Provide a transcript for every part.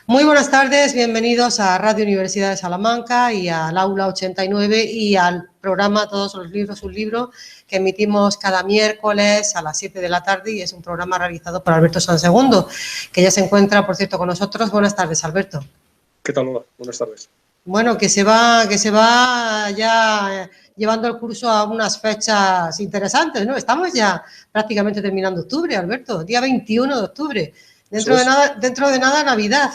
Muy buenas tardes, bienvenidos a Radio Universidad de Salamanca y al Aula 89 y al programa Todos los libros, un libro, que emitimos cada miércoles a las 7 de la tarde y es un programa realizado por Alberto Sansegundo, que ya se encuentra, por cierto, con nosotros. Buenas tardes, Alberto. ¿Qué tal, Lola? Buenas tardes. Bueno, que se va ya llevando el curso a unas fechas interesantes, ¿no? Estamos ya prácticamente terminando octubre, Alberto, día 21 de octubre. Dentro de nada, Navidad.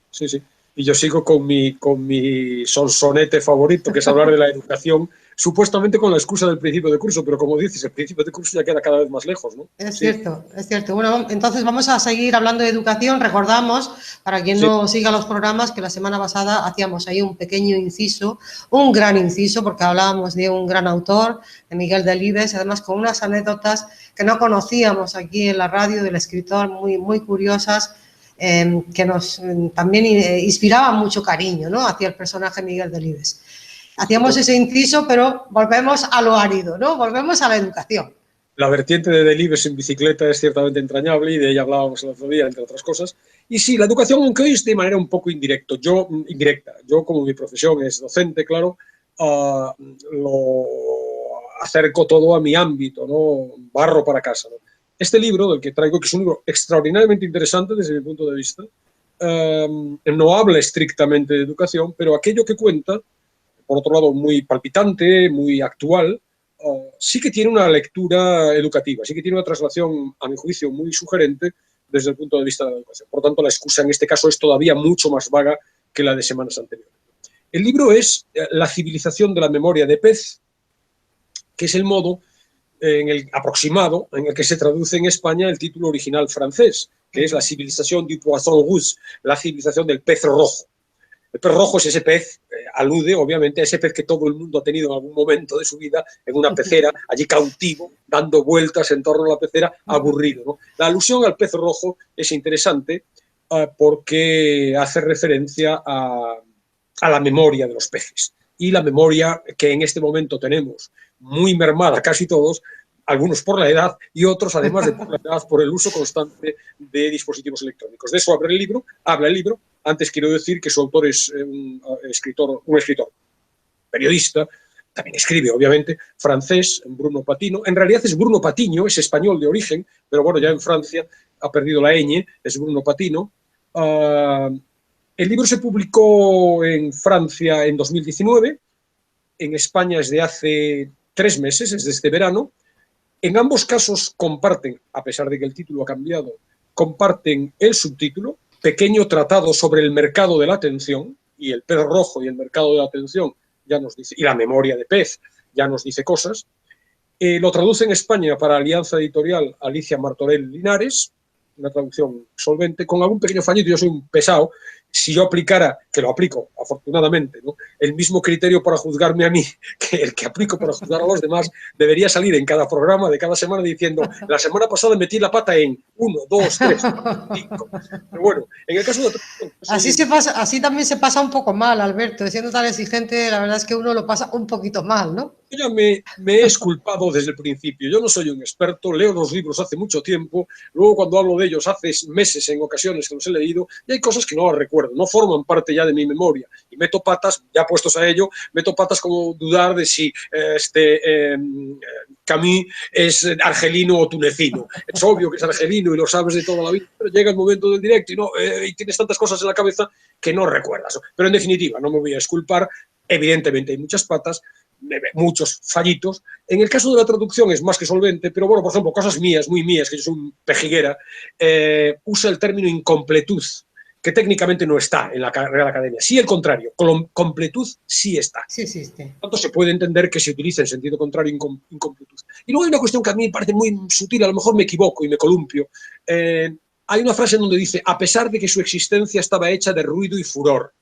Sí, sí. Y yo sigo con mi sonsonete favorito, que es hablar de la educación, supuestamente con la excusa del principio de curso, pero como dices, el principio de curso ya queda cada vez más lejos, ¿no? Es cierto, es cierto. Bueno, entonces vamos a seguir hablando de educación. Recordamos, para quien no siga los programas, que la semana pasada hacíamos ahí un pequeño inciso, un gran inciso, porque hablábamos de un gran autor, de Miguel Delibes, además con unas anécdotas que no conocíamos aquí en la radio del escritor, muy, muy curiosas, que nos también inspiraban mucho cariño, ¿no?, hacia el personaje Miguel Delibes. Hacíamos ese inciso, pero volvemos a lo árido, ¿no? Volvemos a la educación. La vertiente de Delibes en bicicleta es ciertamente entrañable y de ella hablábamos el otro día, entre otras cosas. Y sí, la educación, aunque hoy es de manera un poco indirecta. Yo, como mi profesión es docente, claro, lo acerco todo a mi ámbito, ¿no? Barro para casa, ¿no? Este libro, del que traigo, que es un libro extraordinariamente interesante desde mi punto de vista, no habla estrictamente de educación, pero aquello que cuenta, por otro lado, muy palpitante, muy actual, sí que tiene una lectura educativa, sí que tiene una traslación, a mi juicio, muy sugerente desde el punto de vista de la educación. Por tanto, la excusa en este caso es todavía mucho más vaga que la de semanas anteriores. El libro es La civilización de la memoria de Pez, que es el modo aproximado en el que se traduce en España el título original francés, que es La civilización du poisson rouge, la civilización del pez rojo. El pez rojo es ese pez, alude obviamente a ese pez que todo el mundo ha tenido en algún momento de su vida en una pecera, allí cautivo, dando vueltas en torno a la pecera, aburrido, ¿no? La alusión al pez rojo es interesante porque hace referencia a la memoria de los peces. Y la memoria que en este momento tenemos muy mermada casi todos, algunos por la edad y otros, además de por la edad, por el uso constante de dispositivos electrónicos. De eso habla el libro. Antes quiero decir que su autor es un escritor, periodista, también escribe, obviamente, francés, Bruno Patino. En realidad es Bruno Patiño, es español de origen, pero bueno, ya en Francia ha perdido la ñ, es Bruno Patino. El libro se publicó en Francia en 2019, en España es de hace 3 meses, es de este verano. En ambos casos comparten, a pesar de que el título ha cambiado, comparten el subtítulo, Pequeño tratado sobre el mercado de la atención, y el pez rojo y el mercado de la atención ya nos dice, y la memoria de pez ya nos dice cosas. Lo traduce en España para Alianza Editorial Alicia Martorell Linares, una traducción solvente, con algún pequeño fallito. Yo soy un pesado. Si yo aplicara, que lo aplico afortunadamente, ¿no?, el mismo criterio para juzgarme a mí que el que aplico para juzgar a los demás, debería salir en cada programa de cada semana diciendo, la semana pasada metí la pata en 1, 2, 3, 4, 5. Pero bueno, en el caso de... Así también se pasa un poco mal, Alberto. Siendo tan exigente, la verdad es que uno lo pasa un poquito mal, ¿no? Yo ya me he exculpado desde el principio. Yo no soy un experto, leo los libros hace mucho tiempo, luego cuando hablo de ellos hace meses en ocasiones que los he leído, y hay cosas que no las recuerdo, no forman parte ya de mi memoria. Y meto patas, ya puestos a ello, meto patas como dudar de si Camus es argelino o tunecino. Es obvio que es argelino y lo sabes de toda la vida, pero llega el momento del directo y tienes tantas cosas en la cabeza que no recuerdas. Pero en definitiva, no me voy a exculpar. Evidentemente hay muchas patas, muchos fallitos. En el caso de la traducción es más que solvente, pero bueno, por ejemplo, cosas mías, muy mías, que yo soy un pejiguera, usa el término incompletud, que técnicamente no está en la Real Academia. Sí, el contrario, completud sí está. Sí existe. Por tanto, se puede entender que se utiliza en sentido contrario incompletud. Y luego hay una cuestión que a mí me parece muy sutil, a lo mejor me equivoco y me columpio. Hay una frase en donde dice, a pesar de que su existencia estaba hecha de ruido y furor.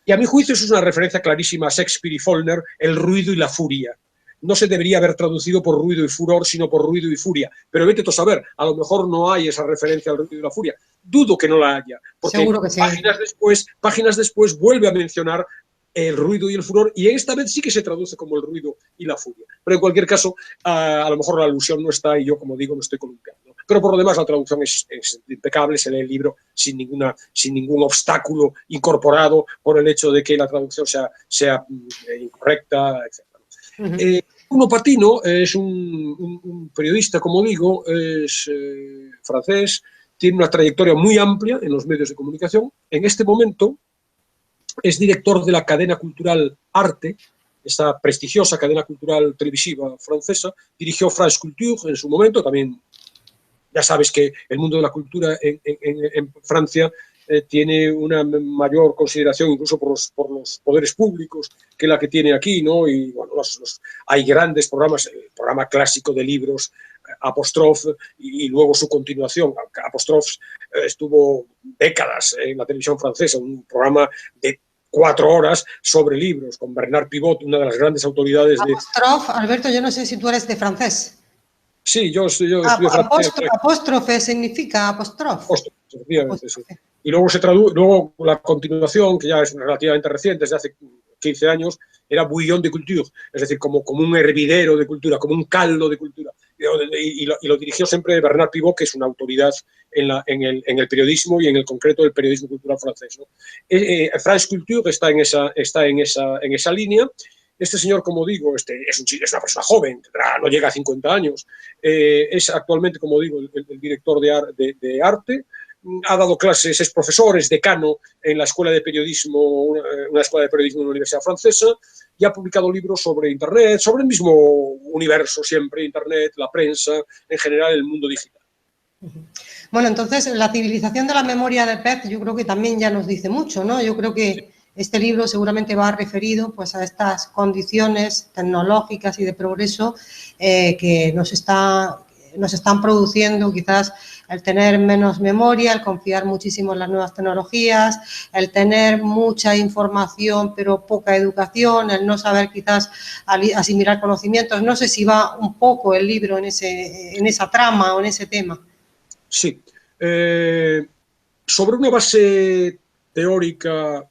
Y a mi juicio eso es una referencia clarísima a Shakespeare y Faulkner, el ruido y la furia. No se debería haber traducido por ruido y furor, sino por ruido y furia. Pero vete tú a saber, a lo mejor no hay esa referencia al ruido y la furia. Dudo que no la haya, porque seguro que sí. Páginas después vuelve a mencionar el ruido y el furor, y esta vez sí que se traduce como el ruido y la furia. Pero en cualquier caso, a lo mejor la alusión no está y yo, como digo, no estoy columpiando. Pero por lo demás la traducción es impecable, se lee el libro sin ningún obstáculo incorporado por el hecho de que la traducción sea incorrecta, etc. Bruno Patino es un periodista, como digo, es francés, tiene una trayectoria muy amplia en los medios de comunicación. En este momento es director de la cadena cultural Arte, esta prestigiosa cadena cultural televisiva francesa. Dirigió France Culture en su momento, también ya sabes que el mundo de la cultura en Francia tiene una mayor consideración incluso por los poderes públicos que la que tiene aquí, ¿no? Y bueno, hay grandes programas, el programa clásico de libros, Apostrophe, y luego su continuación. Apostrophe estuvo décadas en la televisión francesa, un programa de 4 horas sobre libros, con Bernard Pivot, una de las grandes autoridades de... Apostrophe, Alberto, yo no sé si tú eres de francés. Sí, yo estudio francés. Apóstrofe significa apóstrofe. Apóstrofe, efectivamente, sí. Y luego luego la continuación, que ya es relativamente reciente, desde hace 15 años, era bouillon de culture, es decir, como un hervidero de cultura, como un caldo de cultura. Y lo dirigió siempre Bernard Pivot, que es una autoridad en el periodismo y en el concreto del periodismo cultural francés, ¿no? France Culture está en esa línea. Este señor, como digo, es una persona joven, no llega a 50 años, es actualmente, como digo, el director de arte. Ha dado clases, es profesor, es decano en la Escuela de Periodismo, una escuela de periodismo de una universidad francesa, y ha publicado libros sobre Internet, sobre el mismo universo siempre, Internet, la prensa, en general el mundo digital. Bueno, entonces la civilización de la memoria de Pez yo creo que también ya nos dice mucho, ¿no? Yo creo que este libro seguramente va referido pues, a estas condiciones tecnológicas y de progreso que nos están produciendo quizás el tener menos memoria, el confiar muchísimo en las nuevas tecnologías, el tener mucha información pero poca educación, el no saber quizás asimilar conocimientos. No sé si va un poco el libro en esa trama o en ese tema. Sí. Sobre una base teórica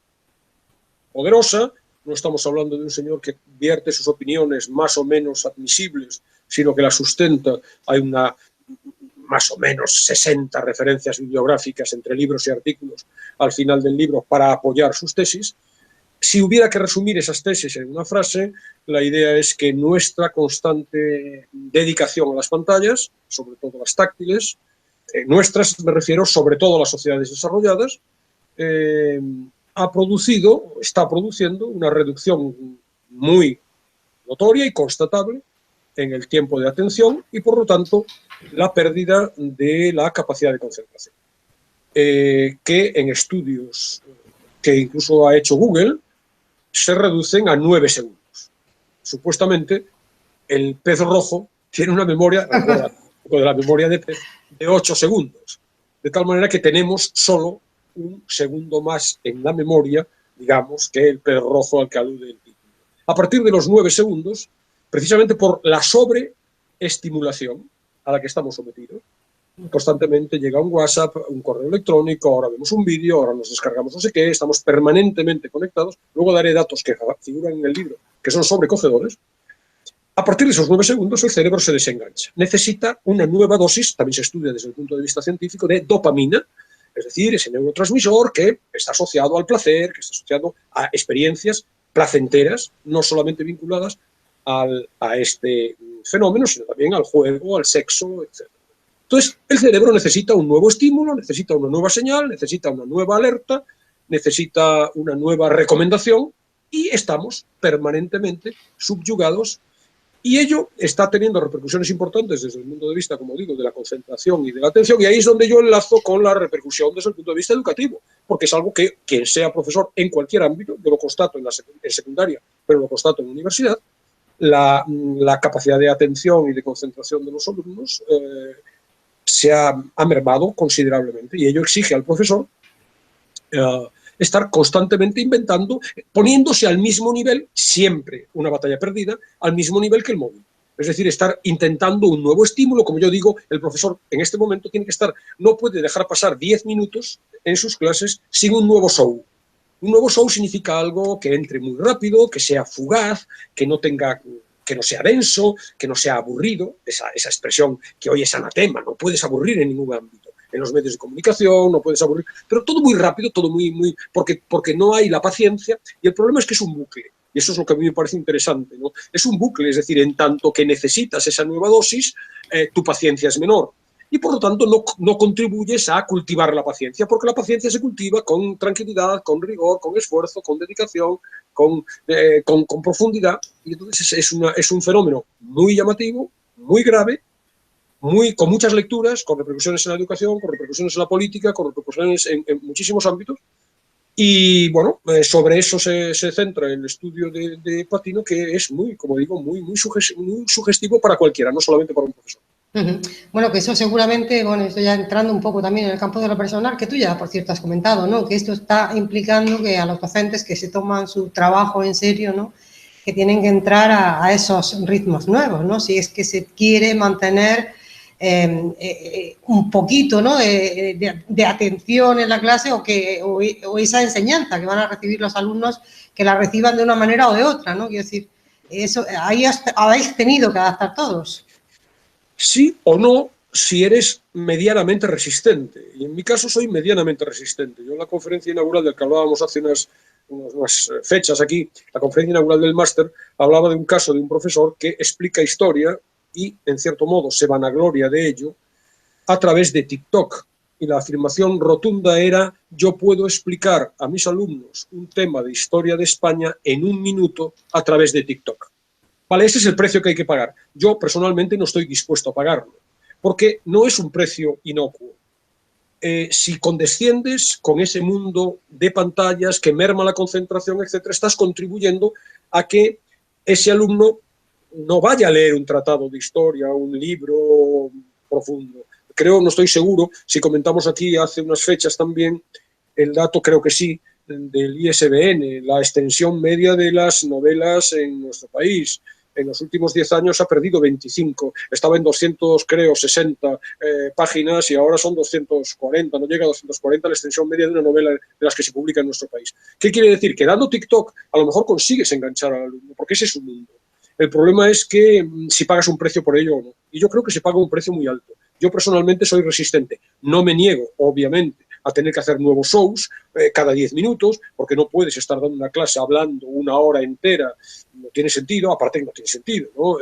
poderosa, no estamos hablando de un señor que vierte sus opiniones más o menos admisibles, sino que las sustenta. Hay más o menos 60 referencias bibliográficas entre libros y artículos al final del libro para apoyar sus tesis. Si hubiera que resumir esas tesis en una frase, la idea es que nuestra constante dedicación a las pantallas, sobre todo las táctiles, nuestras, me refiero sobre todo a las sociedades desarrolladas, está produciendo una reducción muy notoria y constatable en el tiempo de atención y, por lo tanto, la pérdida de la capacidad de concentración. Que en estudios que incluso ha hecho Google se reducen a 9 segundos. Supuestamente, el pez rojo tiene una memoria, de la memoria de pez, de 8 segundos. De tal manera que tenemos solo un segundo más en la memoria, digamos, que el pez rojo al que alude el título. A partir de los 9 segundos, precisamente por la sobreestimulación a la que estamos sometidos, constantemente llega un WhatsApp, un correo electrónico, ahora vemos un vídeo, ahora nos descargamos no sé qué, estamos permanentemente conectados. Luego daré datos que figuran en el libro, que son sobrecogedores. A partir de esos 9 segundos el cerebro se desengancha. Necesita una nueva dosis, también se estudia desde el punto de vista científico, de dopamina, es decir, ese neurotransmisor que está asociado al placer, que está asociado a experiencias placenteras, no solamente vinculadas a este fenómeno, sino también al juego, al sexo, etc. Entonces, el cerebro necesita un nuevo estímulo, necesita una nueva señal, necesita una nueva alerta, necesita una nueva recomendación y estamos permanentemente subyugados. Y ello está teniendo repercusiones importantes desde el punto de vista, como digo, de la concentración y de la atención, y ahí es donde yo enlazo con la repercusión desde el punto de vista educativo, porque es algo que quien sea profesor en cualquier ámbito, yo lo constato en secundaria, pero lo constato en universidad, la capacidad de atención y de concentración de los alumnos se ha mermado considerablemente, y ello exige al profesor estar constantemente inventando, poniéndose al mismo nivel, siempre una batalla perdida, al mismo nivel que el móvil. Es decir, estar intentando un nuevo estímulo. Como yo digo, el profesor en este momento tiene que estar, no puede dejar pasar 10 minutos en sus clases sin un nuevo show. Un nuevo show significa algo que entre muy rápido, que sea fugaz, que no sea denso, que no sea aburrido, esa expresión que hoy es anatema, no puedes aburrir en ningún ámbito, en los medios de comunicación, no puedes aburrir, pero todo muy rápido, todo muy porque no hay la paciencia, y el problema es que es un bucle, y eso es lo que a mí me parece interesante, ¿no? Es un bucle, es decir, en tanto que necesitas esa nueva dosis, tu paciencia es menor, y por lo tanto no contribuyes a cultivar la paciencia, porque la paciencia se cultiva con tranquilidad, con rigor, con esfuerzo, con dedicación, con profundidad, y entonces es un fenómeno muy llamativo, muy grave, con muchas lecturas, con repercusiones en la educación, con repercusiones en la política, con repercusiones en muchísimos ámbitos, y bueno, sobre eso se centra el estudio de Patino, que es muy, como digo, muy sugestivo para cualquiera, no solamente para un profesor. Bueno, que eso seguramente, bueno, estoy ya entrando un poco también en el campo de lo personal, que tú ya, por cierto, has comentado, ¿no? Que esto está implicando que a los docentes que se toman su trabajo en serio, ¿no? Que tienen que entrar a esos ritmos nuevos, ¿no? Si es que se quiere mantener un poquito, ¿no? de atención en la clase o esa enseñanza que van a recibir los alumnos, que la reciban de una manera o de otra, ¿no? Quiero decir, eso, ahí habéis tenido que adaptar todos. Sí o no, si eres medianamente resistente. Y en mi caso soy medianamente resistente. Yo en la conferencia inaugural del que hablábamos hace unas fechas aquí, la conferencia inaugural del máster, hablaba de un caso de un profesor que explica historia y, en cierto modo, se vanagloria de ello a través de TikTok. Y la afirmación rotunda era: yo puedo explicar a mis alumnos un tema de historia de España en 1 minuto a través de TikTok. Vale, ese es el precio que hay que pagar. Yo personalmente no estoy dispuesto a pagarlo, porque no es un precio inocuo. Si condesciendes con ese mundo de pantallas que merma la concentración, etcétera, estás contribuyendo a que ese alumno no vaya a leer un tratado de historia, un libro profundo. Creo, no estoy seguro, si comentamos aquí hace unas fechas también, el dato creo que sí, del ISBN, la extensión media de las novelas en nuestro país. En los últimos 10 años ha perdido 25, estaba en 260 páginas y ahora son 240, no llega a 240 la extensión media de una novela de las que se publica en nuestro país. ¿Qué quiere decir? Que dando TikTok a lo mejor consigues enganchar al alumno, porque ese es su mundo. El problema es que si pagas un precio por ello o no. Y yo creo que se paga un precio muy alto. Yo personalmente soy resistente. No me niego, obviamente, a tener que hacer nuevos shows cada 10 minutos, porque no puedes estar dando una clase hablando 1 hora entera. No tiene sentido, aparte que no tiene sentido, ¿no?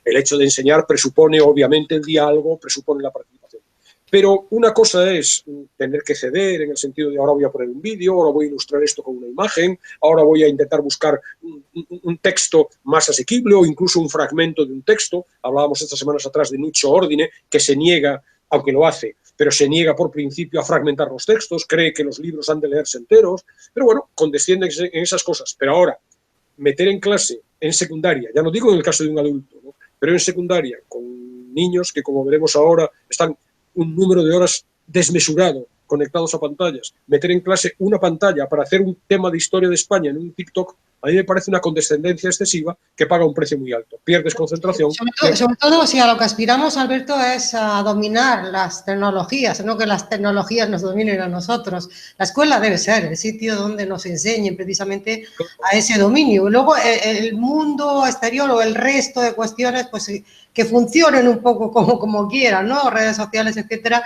El hecho de enseñar presupone, obviamente, el diálogo, presupone la participación. Pero una cosa es tener que ceder en el sentido de ahora voy a poner un vídeo, ahora voy a ilustrar esto con una imagen, ahora voy a intentar buscar un texto más asequible o incluso un fragmento de un texto. Hablábamos estas semanas atrás de Nuccio Ordine, que se niega, aunque lo hace, pero se niega por principio a fragmentar los textos, cree que los libros han de leerse enteros, pero bueno, condesciende en esas cosas. Pero ahora, meter en clase, en secundaria, ya no digo en el caso de un adulto, ¿no? Pero en secundaria, con niños que, como veremos ahora, están un número de horas desmesurado conectados a pantallas, meter en clase una pantalla para hacer un tema de historia de España en un TikTok, a mí me parece una condescendencia excesiva que paga un precio muy alto. Pierdes concentración. Sobre todo, si a lo que aspiramos, Alberto, es a dominar las tecnologías, no que las tecnologías nos dominen a nosotros. La escuela debe ser el sitio donde nos enseñen precisamente a ese dominio. Luego, el mundo exterior o el resto de cuestiones, pues que funcionen un poco como quieran, ¿no? Redes sociales, etcétera.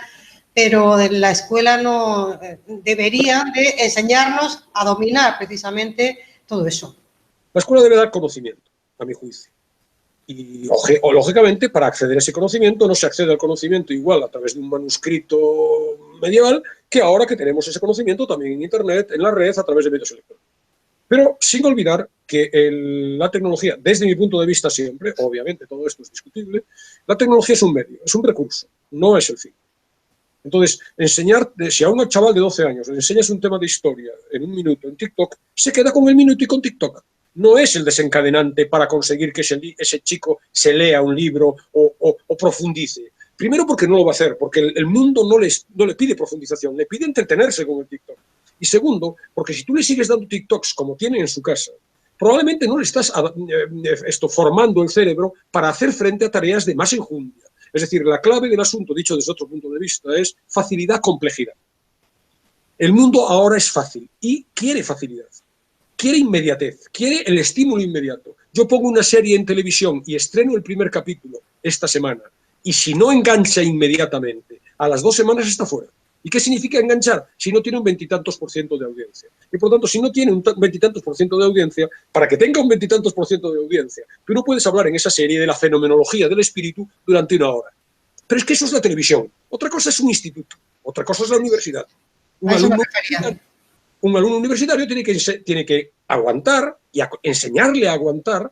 Pero la escuela no debería de enseñarnos a dominar precisamente todo eso. La escuela debe dar conocimiento, a mi juicio. Y, lógicamente, para acceder a ese conocimiento, no se accede al conocimiento igual a través de un manuscrito medieval que ahora que tenemos ese conocimiento también en Internet, en la red, a través de medios electrónicos. Pero sin olvidar que la tecnología, desde mi punto de vista siempre, obviamente todo esto es discutible, la tecnología es un medio, es un recurso, no es el fin. Entonces, enseñar, si a un chaval de 12 años le enseñas un tema de historia en 1 minuto en TikTok, se queda con el minuto y con TikTok. No es el desencadenante para conseguir que ese chico se lea un libro o profundice. Primero porque no lo va a hacer, porque el mundo no le pide profundización, le pide entretenerse con el TikTok. Y segundo, porque si tú le sigues dando TikToks como tiene en su casa, probablemente no le estás formando el cerebro para hacer frente a tareas de más enjundia. Es decir, la clave del asunto, dicho desde otro punto de vista, es facilidad-complejidad. El mundo ahora es fácil y quiere facilidad, quiere inmediatez, quiere el estímulo inmediato. Yo pongo una serie en televisión y estreno el primer capítulo esta semana, y si no engancha inmediatamente, a las 2 semanas está fuera. ¿Y qué significa enganchar? Si no tiene un 20 y tantos % de audiencia. Y por tanto, si no tiene un 20 y tantos % de audiencia, para que tenga un 20 y tantos % de audiencia, tú no puedes hablar en esa serie de la fenomenología del espíritu durante 1 hora. Pero es que eso es la televisión. Otra cosa es un instituto, otra cosa es la universidad. Un alumno universitario tiene que aguantar y enseñarle a aguantar,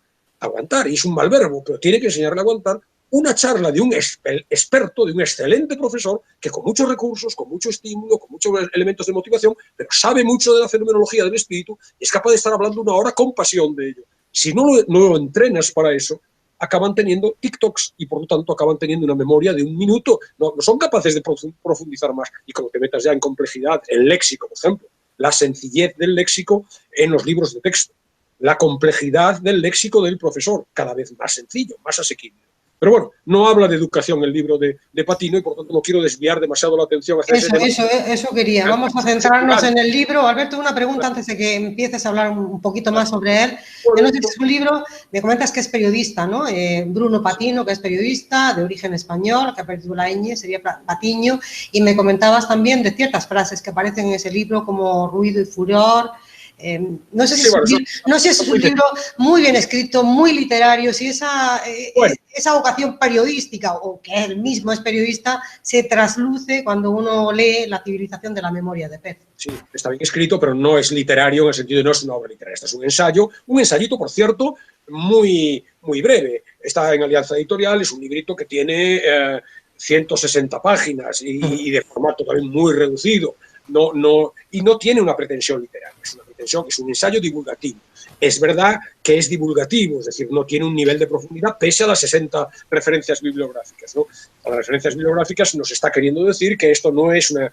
y es un mal verbo, pero tiene que enseñarle a aguantar una charla de un experto, de un excelente profesor, que con muchos recursos, con mucho estímulo, con muchos elementos de motivación, pero sabe mucho de la fenomenología del espíritu y es capaz de estar hablando 1 hora con pasión de ello. Si no lo entrenas para eso, acaban teniendo TikToks y por lo tanto acaban teniendo una memoria de 1 minuto. No son capaces de profundizar más. Y como te metas ya en complejidad, el léxico, por ejemplo, la sencillez del léxico en los libros de texto, la complejidad del léxico del profesor, cada vez más sencillo, más asequible. Pero bueno, no habla de educación el libro de Patino y por tanto no quiero desviar demasiado la atención hacia ese tema. Eso quería. Vamos a centrarnos en el libro. Alberto, una pregunta antes de que empieces a hablar un poquito más sobre él. Yo no sé si es un libro, me comentas que es periodista, ¿no? Bruno Patino, que es periodista de origen español, que ha perdido la ñ, sería Patiño, y me comentabas también de ciertas frases que aparecen en ese libro como ruido y furor. No sé si es un libro muy bien escrito, muy literario, si esa vocación periodística, o que él mismo es periodista, se trasluce cuando uno lee La civilización de la memoria de Pez. Sí, está bien escrito, pero no es literario en el sentido de no es una obra literaria. Este es un ensayo, un ensayito, por cierto, muy breve. Está en Alianza Editorial, es un librito que tiene 160 páginas y de formato también muy reducido. Y no tiene una pretensión literaria, es un ensayo divulgativo. Es verdad que es divulgativo, es decir, no tiene un nivel de profundidad pese a las 60 referencias bibliográficas, ¿no? A las referencias bibliográficas nos está queriendo decir que esto no es una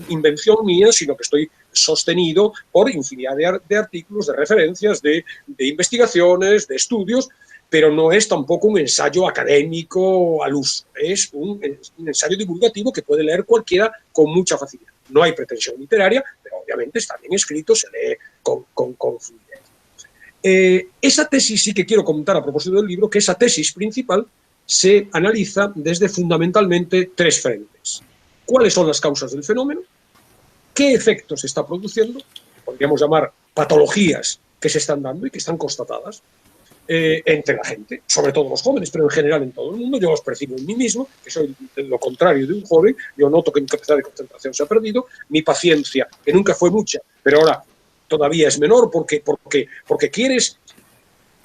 invención mía, sino que estoy sostenido por infinidad de artículos, de referencias, de investigaciones, de estudios, pero no es tampoco un ensayo académico al uso, es un ensayo divulgativo que puede leer cualquiera con mucha facilidad. No hay pretensión literaria, pero obviamente está bien escrito, se lee con fluidez. Esa tesis sí que quiero comentar a propósito del libro, que esa tesis principal se analiza desde fundamentalmente 3 frentes. ¿Cuáles son las causas del fenómeno? ¿Qué efectos está produciendo? Podríamos llamar patologías que se están dando y que están constatadas entre la gente, sobre todo los jóvenes, pero en general en todo el mundo. Yo los percibo en mí mismo, que soy lo contrario de un joven. Yo noto que mi capacidad de concentración se ha perdido, mi paciencia, que nunca fue mucha, pero ahora todavía es menor porque quieres...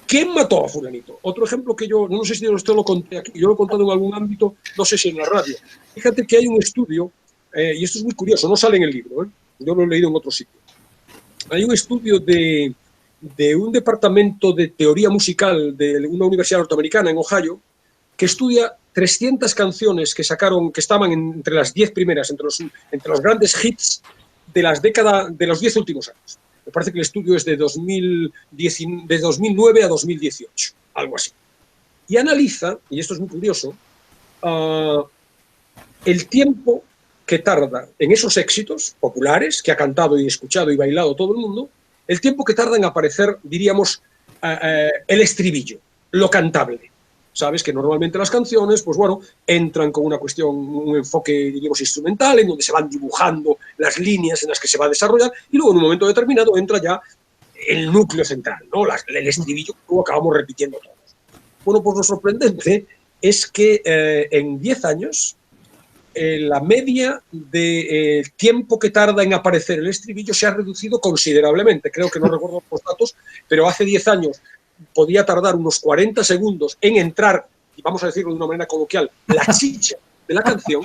¿Quién mató a fulanito? Otro ejemplo que yo, no sé si esto lo conté aquí, yo lo he contado en algún ámbito, no sé si en la radio. Fíjate que hay un estudio, y esto es muy curioso, no sale en el libro, yo lo he leído en otro sitio. Hay un estudio de un departamento de teoría musical de una universidad norteamericana en Ohio, que estudia 300 canciones que sacaron, que estaban entre las 10 primeras, entre los grandes hits de los 10 últimos años. Me parece que el estudio es de 2009 a 2018, algo así. Y analiza, y esto es muy curioso, el tiempo que tarda en esos éxitos populares que ha cantado y escuchado y bailado todo el mundo, el tiempo que tarda en aparecer, diríamos, el estribillo, lo cantable. Sabes que normalmente las canciones, pues bueno, entran con una cuestión, un enfoque, diríamos, instrumental, en donde se van dibujando las líneas en las que se va a desarrollar, y luego en un momento determinado entra ya el núcleo central, ¿no? El estribillo que luego acabamos repitiendo todos. Bueno, pues lo sorprendente es que en 10 años la media de tiempo que tarda en aparecer el estribillo se ha reducido considerablemente. Creo que no recuerdo los datos, pero hace 10 años podía tardar unos 40 segundos en entrar, y vamos a decirlo de una manera coloquial, la chicha de la canción.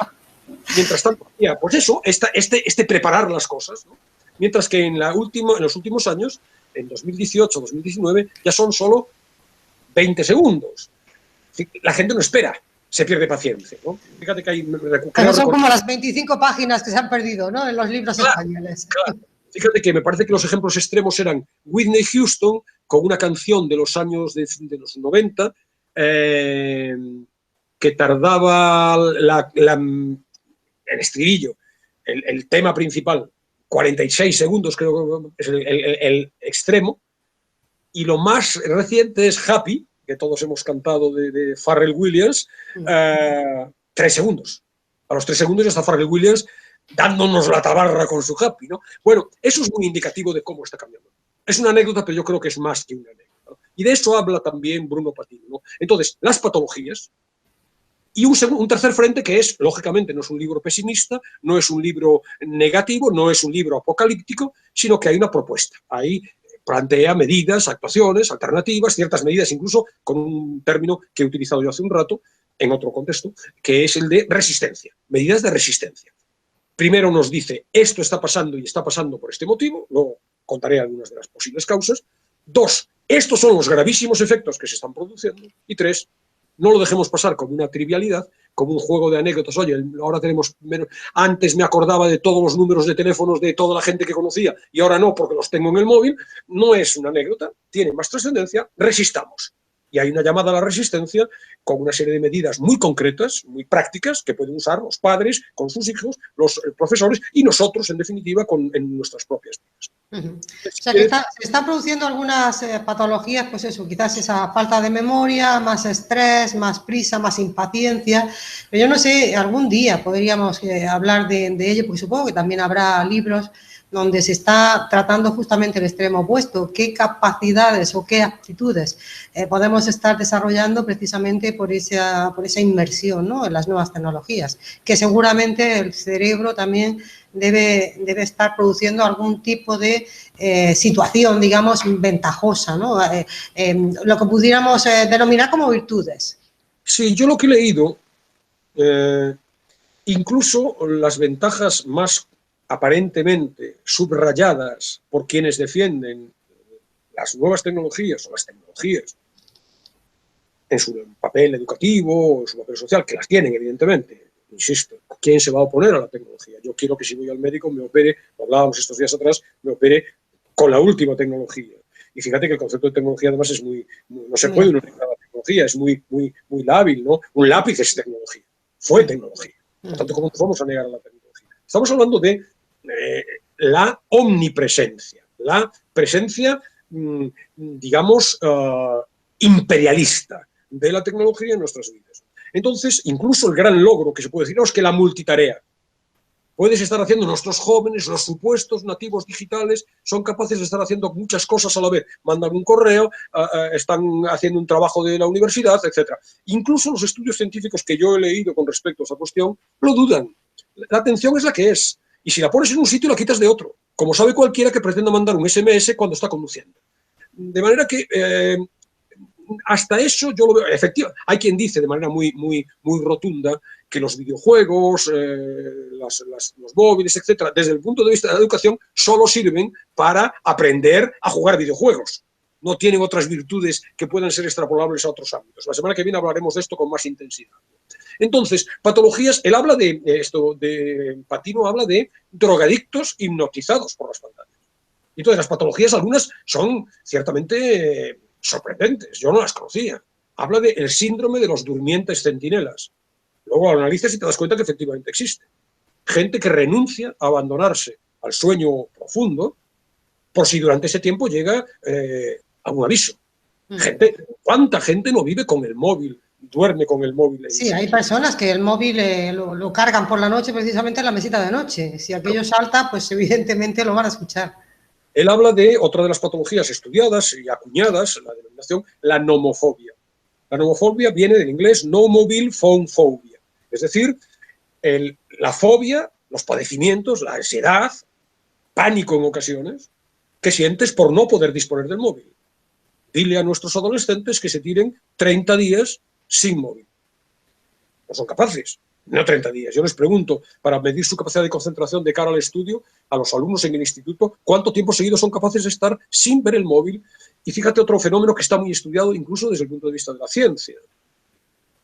Mientras tanto, pues eso, este preparar las cosas, ¿no? Mientras que en los últimos años, en 2018, 2019, ya son solo 20 segundos. La gente no espera, se pierde paciencia, ¿no? Fíjate que hay... Pero son como las 25 páginas que se han perdido, ¿no?, en los libros españoles. Claro. Fíjate que me parece que los ejemplos extremos eran Whitney Houston, con una canción de los años de los 90, que tardaba el estribillo, el tema principal, 46 segundos creo que es el extremo, y lo más reciente es Happy, que todos hemos cantado de Pharrell Williams, 3 segundos. A los 3 segundos ya está Pharrell Williams dándonos la tabarra con su Happy, ¿no? Bueno, eso es muy indicativo de cómo está cambiando. Es una anécdota, pero yo creo que es más que una anécdota, ¿no? Y de eso habla también Bruno Patino, ¿no? Entonces, las patologías, y un tercer frente que es, lógicamente, no es un libro pesimista, no es un libro negativo, no es un libro apocalíptico, sino que hay una propuesta. Ahí plantea medidas, actuaciones, alternativas, ciertas medidas, incluso con un término que he utilizado yo hace un rato, en otro contexto, que es el de resistencia, medidas de resistencia. Primero nos dice, esto está pasando y está pasando por este motivo, luego contaré algunas de las posibles causas. 2, estos son los gravísimos efectos que se están produciendo. Y 3, no lo dejemos pasar como una trivialidad, como un juego de anécdotas. Oye, ahora tenemos menos. Antes me acordaba de todos los números de teléfonos de toda la gente que conocía y ahora no porque los tengo en el móvil. No es una anécdota, tiene más trascendencia. Resistamos. Y hay una llamada a la resistencia con una serie de medidas muy concretas, muy prácticas, que pueden usar los padres con sus hijos, los profesores y nosotros, en definitiva, en nuestras propias vidas. O sea, que se están produciendo algunas patologías, pues eso, quizás esa falta de memoria, más estrés, más prisa, más impaciencia. Pero yo no sé, algún día podríamos hablar de ello, porque supongo que también habrá libros donde se está tratando justamente el extremo opuesto, qué capacidades o qué aptitudes podemos estar desarrollando precisamente por esa inmersión, ¿no?, en las nuevas tecnologías, que seguramente el cerebro también debe estar produciendo algún tipo de situación, digamos, ventajosa, ¿no? Lo que pudiéramos denominar como virtudes. Sí, yo lo que he leído, incluso las ventajas más aparentemente subrayadas por quienes defienden las nuevas tecnologías o las tecnologías en su papel educativo o en su papel social, que las tienen, evidentemente. Insisto, ¿quién se va a oponer a la tecnología? Yo quiero que si voy al médico me opere, lo hablábamos estos días atrás, me opere con la última tecnología. Y fíjate que el concepto de tecnología además es no se puede utilizar la tecnología, es muy lábil, ¿no? Un lápiz es tecnología, fue tecnología. Por tanto, ¿cómo nos vamos a negar a la tecnología? Estamos hablando de la omnipresencia, la presencia, digamos, imperialista de la tecnología en nuestras vidas. Entonces, incluso el gran logro que se puede decir es que la multitarea. Puedes estar haciendo, nuestros jóvenes, los supuestos nativos digitales, son capaces de estar haciendo muchas cosas a la vez. Mandan un correo, están haciendo un trabajo de la universidad, etc. Incluso los estudios científicos que yo he leído con respecto a esa cuestión lo dudan. La atención es la que es. Y si la pones en un sitio, la quitas de otro. Como sabe cualquiera que pretenda mandar un SMS cuando está conduciendo. De manera que hasta eso yo lo veo efectivo. Hay quien dice de manera muy rotunda que los videojuegos, los móviles, etcétera, desde el punto de vista de la educación, solo sirven para aprender a jugar videojuegos. No tienen otras virtudes que puedan ser extrapolables a otros ámbitos. La semana que viene hablaremos de esto con más intensidad. Entonces, patologías, él habla Patino habla de drogadictos hipnotizados por las pantallas. Entonces, las patologías, algunas son ciertamente sorprendentes, yo no las conocía. Habla del síndrome de los durmientes centinelas. Luego lo analizas y te das cuenta que efectivamente existe. Gente que renuncia a abandonarse al sueño profundo por si durante ese tiempo llega a un aviso. ¿Cuánta gente no vive con el móvil? Duerme con el móvil. Sí, hay personas que el móvil lo cargan por la noche precisamente en la mesita de noche. Si aquello salta, pues evidentemente lo van a escuchar. Él habla de otra de las patologías estudiadas y acuñadas, la denominación, la nomofobia. La nomofobia viene del inglés no mobile phone phobia, es decir, la fobia, los padecimientos, la ansiedad, pánico en ocasiones, que sientes por no poder disponer del móvil. Dile a nuestros adolescentes que se tiren 30 días sin móvil. No son capaces. No 30 días. Yo les pregunto, para medir su capacidad de concentración de cara al estudio, a los alumnos en el instituto, ¿cuánto tiempo seguido son capaces de estar sin ver el móvil? Y fíjate otro fenómeno que está muy estudiado incluso desde el punto de vista de la ciencia.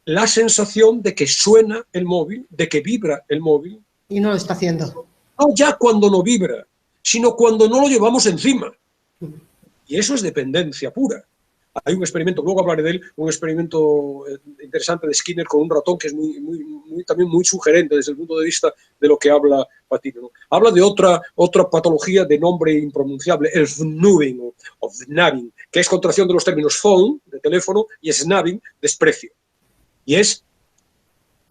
La sensación de que suena el móvil, de que vibra el móvil. Y no lo está haciendo. No ya cuando no vibra, sino cuando no lo llevamos encima. Y eso es dependencia pura. Hay un experimento, luego hablaré de él, un experimento interesante de Skinner con un ratón que es también muy sugerente desde el punto de vista de lo que habla Patino, ¿no? Habla de otra patología de nombre impronunciable, el fnubbing o fnabbing, que es contracción de los términos phone, de teléfono, y snubbing, desprecio. Y es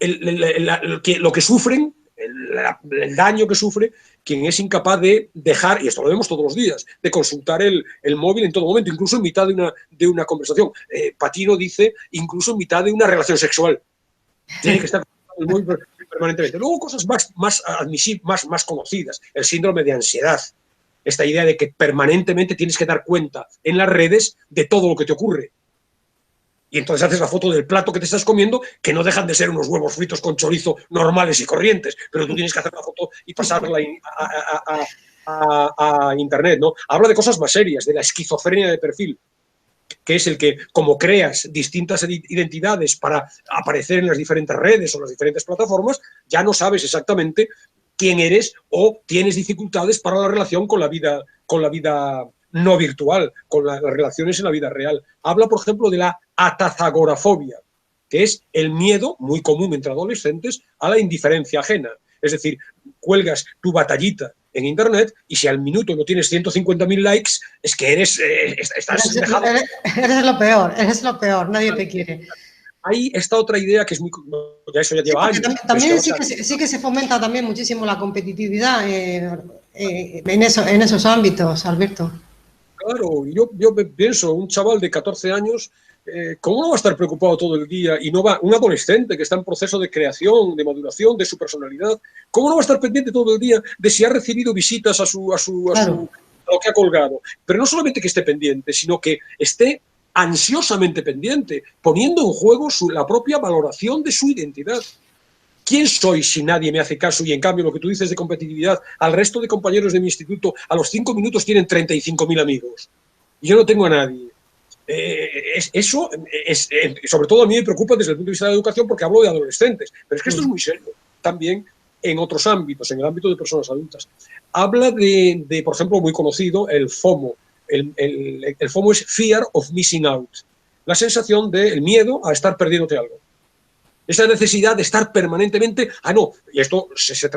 lo que sufren, el daño que sufre quien es incapaz de dejar, y esto lo vemos todos los días, de consultar el móvil en todo momento, incluso en mitad de una conversación. Patino dice, incluso en mitad de una relación sexual. Tiene que estar el móvil permanentemente. Luego cosas más conocidas, el síndrome de ansiedad, esta idea de que permanentemente tienes que dar cuenta en las redes de todo lo que te ocurre. Y entonces haces la foto del plato que te estás comiendo, que no dejan de ser unos huevos fritos con chorizo normales y corrientes, pero tú tienes que hacer la foto y pasarla a internet, ¿no? Habla de cosas más serias, de la esquizofrenia de perfil, que es el que, como creas distintas identidades para aparecer en las diferentes redes o las diferentes plataformas, ya no sabes exactamente quién eres o tienes dificultades para la relación con la vida no virtual, con las relaciones en la vida real. Habla, por ejemplo, de la atazagorafobia, que es el miedo, muy común entre adolescentes, a la indiferencia ajena. Es decir, cuelgas tu batallita en internet y si al minuto no tienes 150.000 likes, es que estás dejado. Eres lo peor, nadie te quiere. Hay esta otra idea que es muy... Ya eso ya lleva años. También sí que se fomenta también muchísimo la competitividad en esos ámbitos, Alberto. Claro, yo pienso, un chaval de 14 años, ¿cómo no va a estar preocupado todo el día? Y no va, un adolescente que está en proceso de creación, de maduración de su personalidad, ¿cómo no va a estar pendiente todo el día de si ha recibido visitas a lo que ha colgado? Pero no solamente que esté pendiente, sino que esté ansiosamente pendiente, poniendo en juego la propia valoración de su identidad. ¿Quién soy si nadie me hace caso? Y en cambio, lo que tú dices de competitividad, al resto de compañeros de mi instituto, a los 5 minutos tienen 35.000 amigos. Y yo no tengo a nadie. Eso, sobre todo a mí me preocupa desde el punto de vista de la educación porque hablo de adolescentes. Pero es que esto es muy serio también en otros ámbitos, en el ámbito de personas adultas. Habla de por ejemplo, muy conocido, el FOMO. El FOMO es Fear of Missing Out. La sensación del miedo a estar perdiéndote algo. Esa necesidad de estar permanentemente... y esto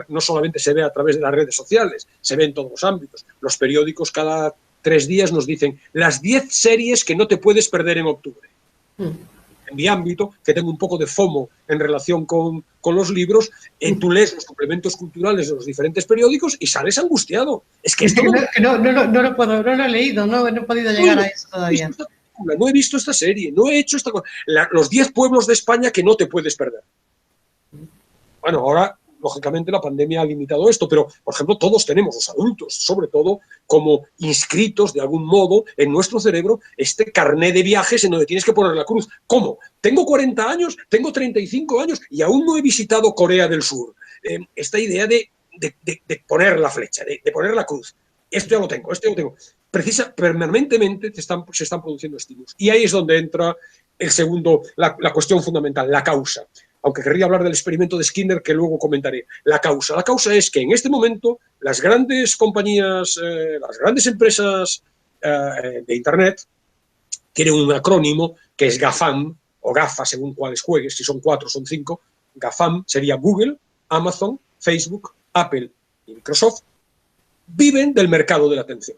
no solamente se ve a través de las redes sociales, se ve en todos los ámbitos. Los periódicos cada 3 días nos dicen las 10 series que no te puedes perder en octubre. En mi ámbito, que tengo un poco de FOMO en relación con los libros, tú lees los suplementos culturales de los diferentes periódicos y sales angustiado. Es que esto no lo he leído, no he podido llegar a eso todavía. No he visto esta serie, no he hecho esta cosa. Los 10 pueblos de España que no te puedes perder. Bueno, ahora, lógicamente, la pandemia ha limitado esto, pero, por ejemplo, todos tenemos, los adultos, sobre todo, como inscritos, de algún modo, en nuestro cerebro, este carné de viajes en donde tienes que poner la cruz. ¿Cómo? Tengo 40 años, tengo 35 años y aún no he visitado Corea del Sur. Esta idea de poner la flecha, de poner la cruz. Esto ya lo tengo. Permanentemente se están produciendo estímulos. Y ahí es donde entra la cuestión fundamental, la causa. Aunque querría hablar del experimento de Skinner, que luego comentaré. La causa es que en este momento las grandes compañías, las grandes empresas de Internet tienen un acrónimo que es GAFAM, o GAFA según cuáles juegues, si son 4 o son 5. GAFAM sería Google, Amazon, Facebook, Apple y Microsoft. Viven del mercado de la atención.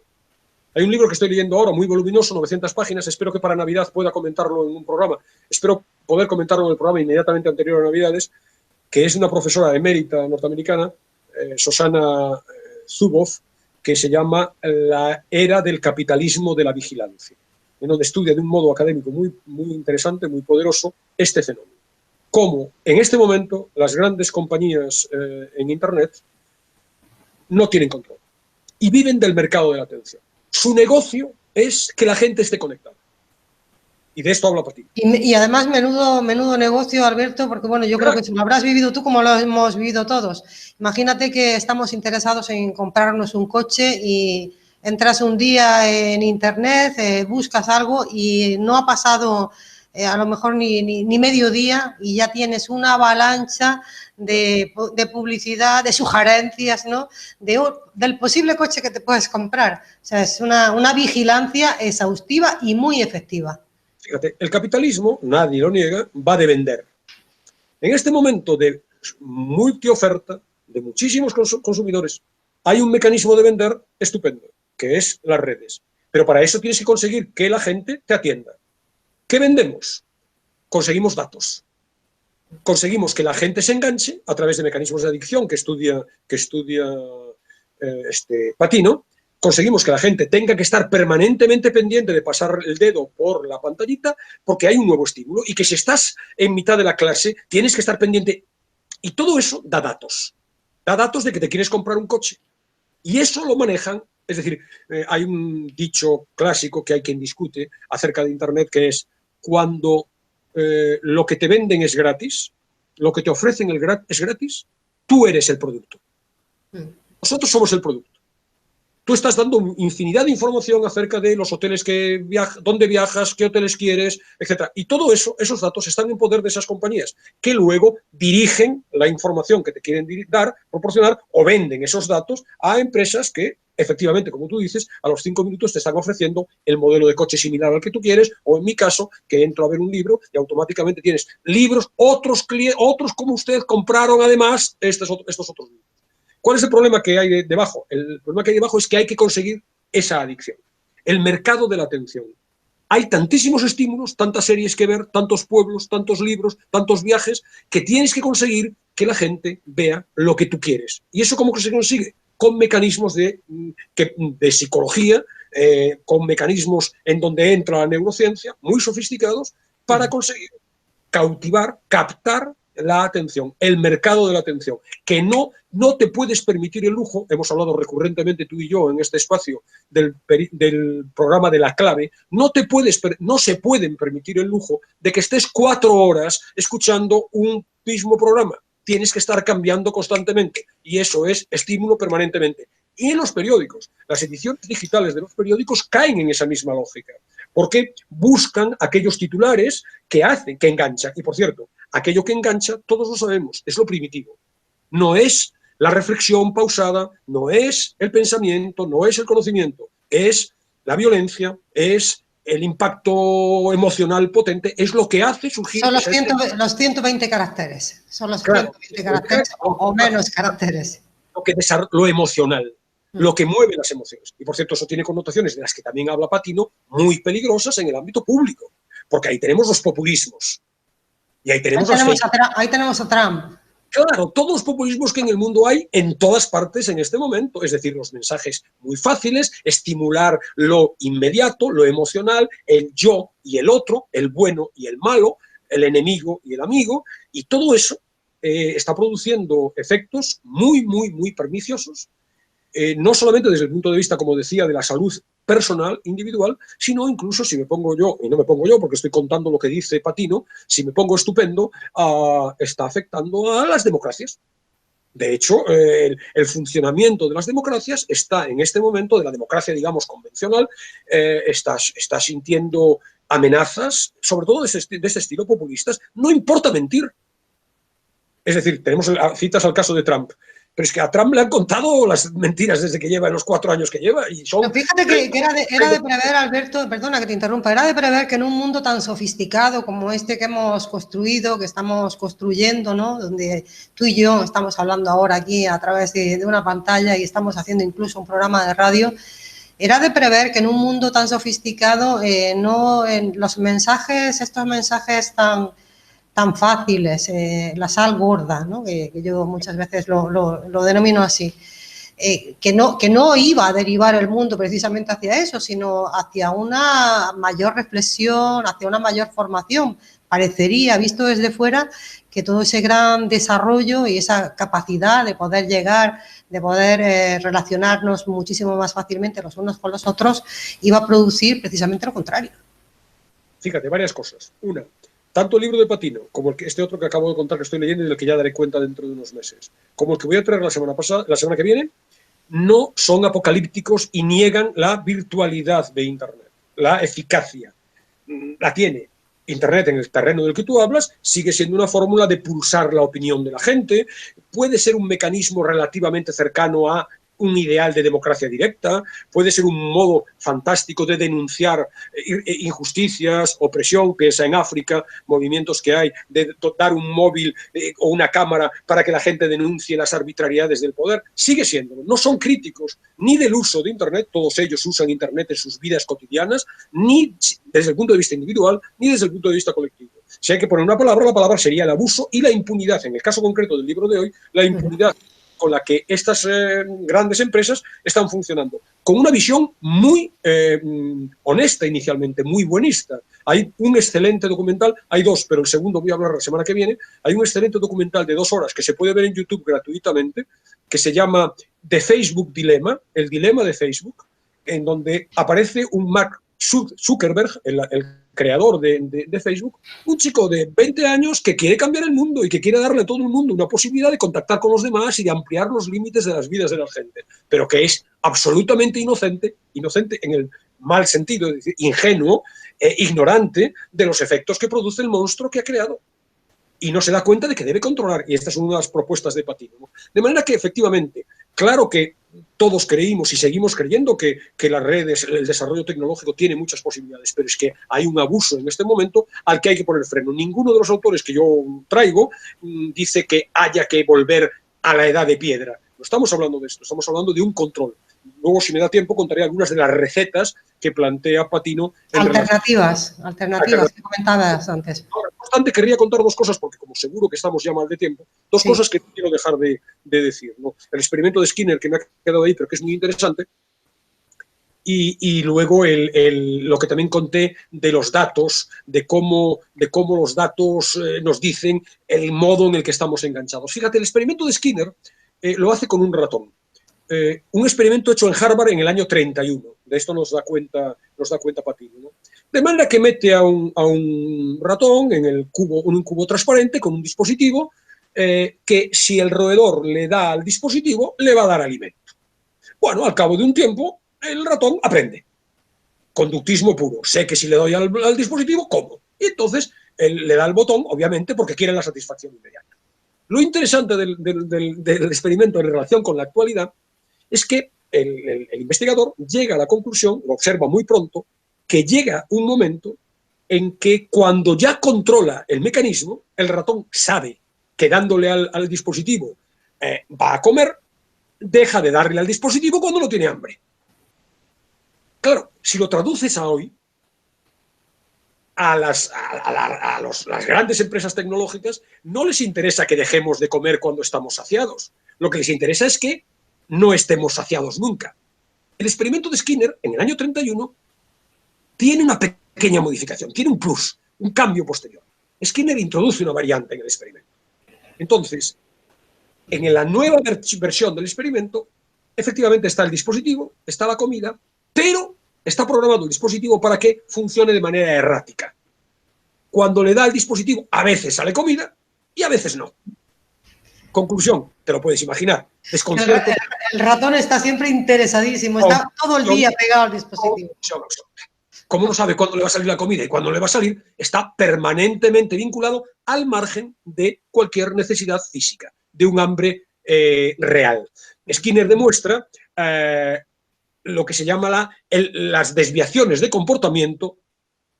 Hay un libro que estoy leyendo ahora, muy voluminoso, 900 páginas, espero que para Navidad pueda comentarlo en un programa, espero poder comentarlo en el programa inmediatamente anterior a Navidades, que es una profesora emérita norteamericana, Shoshana Zuboff, que se llama La era del capitalismo de la vigilancia, en donde estudia de un modo académico muy interesante, muy poderoso, este fenómeno. Cómo en este momento las grandes compañías en Internet no tienen control y viven del mercado de la atención. Su negocio es que la gente esté conectada. Y de esto habla Patino. Y además, menudo negocio, Alberto, porque bueno, yo creo que lo habrás vivido tú como lo hemos vivido todos. Imagínate que estamos interesados en comprarnos un coche y entras un día en internet, buscas algo y no ha pasado a lo mejor ni medio día y ya tienes una avalancha de publicidad, de sugerencias, ¿no? Del posible coche que te puedes comprar. O sea, es una vigilancia exhaustiva y muy efectiva. Fíjate, el capitalismo, nadie lo niega, va de vender. En este momento de multioferta, de muchísimos consumidores, hay un mecanismo de vender estupendo, que es las redes. Pero para eso tienes que conseguir que la gente te atienda. ¿Qué vendemos? Conseguimos datos. Conseguimos que la gente se enganche a través de mecanismos de adicción que estudia Patino. Conseguimos que la gente tenga que estar permanentemente pendiente de pasar el dedo por la pantallita porque hay un nuevo estímulo y que si estás en mitad de la clase tienes que estar pendiente. Y todo eso da datos. Da datos de que te quieres comprar un coche. Y eso lo manejan, es decir, hay un dicho clásico que hay quien discute acerca de Internet que es cuando lo que te venden es gratis, lo que te ofrecen es gratis, tú eres el producto. Nosotros somos el producto. Tú estás dando infinidad de información acerca de los hoteles que dónde viajas, qué hoteles quieres, etc. Y todo eso, esos datos están en poder de esas compañías, que luego dirigen la información que te quieren dar, proporcionar, o venden esos datos a empresas que, efectivamente, como tú dices, a los 5 minutos te están ofreciendo el modelo de coche similar al que tú quieres, o en mi caso, que entro a ver un libro y automáticamente tienes libros, otros como usted compraron además estos otros libros. ¿Cuál es el problema que hay debajo? El problema que hay debajo es que hay que conseguir esa adicción, el mercado de la atención. Hay tantísimos estímulos, tantas series que ver, tantos pueblos, tantos libros, tantos viajes, que tienes que conseguir que la gente vea lo que tú quieres. ¿Y eso cómo se consigue? Con mecanismos de psicología, con mecanismos en donde entra la neurociencia, muy sofisticados, para conseguir cautivar, captar la atención, el mercado de la atención, que no te puedes permitir el lujo, hemos hablado recurrentemente tú y yo en este espacio del programa de La Clave, no se pueden permitir el lujo de que estés 4 horas escuchando un mismo programa. Tienes que estar cambiando constantemente y eso es estímulo permanentemente. Y en los periódicos, las ediciones digitales de los periódicos caen en esa misma lógica, porque buscan aquellos titulares que enganchan. Y por cierto, aquello que engancha, todos lo sabemos, es lo primitivo. No es la reflexión pausada, no es el pensamiento, no es el conocimiento, es la violencia, es el impacto emocional potente, es lo que hace surgir... Son los 120 caracteres, son los 120 caracteres o menos caracteres. Lo emocional, lo que mueve las emociones. Y por cierto, eso tiene connotaciones de las que también habla Patino, muy peligrosas en el ámbito público, porque ahí tenemos los populismos. Y ahí tenemos a Trump. Claro, todos los populismos que en el mundo hay en todas partes en este momento, es decir, los mensajes muy fáciles, estimular lo inmediato, lo emocional, el yo y el otro, el bueno y el malo, el enemigo y el amigo, y todo eso está produciendo efectos muy, muy, muy perniciosos, no solamente desde el punto de vista, como decía, de la salud personal, individual, sino incluso si me pongo yo, y no me pongo yo porque estoy contando lo que dice Patino, si me pongo estupendo, está afectando a las democracias. De hecho, el funcionamiento de las democracias está en este momento, de la democracia, digamos, convencional, está sintiendo amenazas, sobre todo de ese estilo populistas. No importa mentir. Es decir, tenemos citas al caso de Trump. Pero es que a Trump le han contado las mentiras desde que lleva, en los 4 años que lleva. Y son... Pero fíjate que era de prever, Alberto, perdona que te interrumpa, era de prever que en un mundo tan sofisticado como este que hemos construido, que estamos construyendo, ¿no? Donde tú y yo estamos hablando ahora aquí a través de una pantalla y estamos haciendo incluso un programa de radio, era de prever que en un mundo tan sofisticado, estos mensajes tan fáciles, la sal gorda, ¿no? que yo muchas veces lo denomino así, que no iba a derivar el mundo precisamente hacia eso, sino hacia una mayor reflexión, hacia una mayor formación. Parecería, visto desde fuera, que todo ese gran desarrollo y esa capacidad de poder llegar, de poder relacionarnos muchísimo más fácilmente los unos con los otros, iba a producir precisamente lo contrario. Fíjate, varias cosas. Una, tanto el libro de Patino como este otro que acabo de contar que estoy leyendo y del que ya daré cuenta dentro de unos meses, como el que voy a traer la semana que viene, no son apocalípticos y niegan la virtualidad de Internet, la eficacia. La tiene. Internet, en el terreno del que tú hablas, sigue siendo una fórmula de pulsar la opinión de la gente, puede ser un mecanismo relativamente cercano a un ideal de democracia directa, puede ser un modo fantástico de denunciar injusticias, opresión, piensa en África, movimientos que hay, de dar un móvil o una cámara para que la gente denuncie las arbitrariedades del poder, sigue siéndolo. No son críticos ni del uso de Internet, todos ellos usan Internet en sus vidas cotidianas, ni desde el punto de vista individual, ni desde el punto de vista colectivo. Si hay que poner una palabra, la palabra sería el abuso y la impunidad. En el caso concreto del libro de hoy, la impunidad con la que estas grandes empresas están funcionando, con una visión muy honesta inicialmente, muy buenista. Hay un excelente documental, hay dos, pero el segundo voy a hablar la semana que viene, hay un excelente documental de 2 horas que se puede ver en YouTube gratuitamente, que se llama The Facebook Dilemma, el dilema de Facebook, en donde aparece un Mark Zuckerberg, el creador de Facebook, un chico de 20 años que quiere cambiar el mundo y que quiere darle a todo el mundo una posibilidad de contactar con los demás y de ampliar los límites de las vidas de la gente, pero que es absolutamente inocente en el mal sentido, es decir, ingenuo, ignorante de los efectos que produce el monstruo que ha creado. Y no se da cuenta de que debe controlar, y esta es una de las propuestas de Patino, ¿no? De manera que, efectivamente, claro que todos creímos y seguimos creyendo que las redes, el desarrollo tecnológico tiene muchas posibilidades, pero es que hay un abuso en este momento al que hay que poner freno. Ninguno de los autores que yo traigo dice que haya que volver a la edad de piedra. No estamos hablando de esto, estamos hablando de un control. Luego, si me da tiempo, contaré algunas de las recetas que plantea Patino. Alternativas que comentabas antes. Ahora, no obstante, querría contar 2 cosas, porque como seguro que estamos ya mal de tiempo, 2 cosas que no quiero dejar de decir, ¿no? El experimento de Skinner, que me ha quedado ahí, pero que es muy interesante, y luego lo que también conté de los datos, de cómo los datos nos dicen el modo en el que estamos enganchados. Fíjate, el experimento de Skinner lo hace con un ratón. Un experimento hecho en Harvard en el año 31. De esto nos da cuenta Patino, ¿no? De manera que mete a un ratón en un cubo transparente con un dispositivo que, si el roedor le da al dispositivo, le va a dar alimento. Bueno, al cabo de un tiempo, el ratón aprende. Conductismo puro. Sé que si le doy al dispositivo, como. Y entonces él le da el botón, obviamente, porque quiere la satisfacción inmediata. Lo interesante del experimento en relación con la actualidad es que el investigador llega a la conclusión, lo observa muy pronto, que llega un momento en que, cuando ya controla el mecanismo, el ratón sabe que dándole al dispositivo va a comer, deja de darle al dispositivo cuando no tiene hambre. Claro, si lo traduces a hoy, a las grandes empresas tecnológicas no les interesa que dejemos de comer cuando estamos saciados. Lo que les interesa es que no estemos saciados nunca. El experimento de Skinner, en el año 31, tiene una pequeña modificación, tiene un plus, un cambio posterior. Skinner introduce una variante en el experimento. Entonces, en la nueva versión del experimento, efectivamente está el dispositivo, está la comida, pero está programado el dispositivo para que funcione de manera errática. Cuando le da el dispositivo, a veces sale comida y a veces no. Conclusión, te lo puedes imaginar. Desconcierto. El ratón está siempre interesadísimo, está todo el día pegado al dispositivo. Como no sabe cuándo le va a salir la comida y cuándo le va a salir, está permanentemente vinculado al margen de cualquier necesidad física, de un hambre real. Skinner demuestra lo que se llama las desviaciones de comportamiento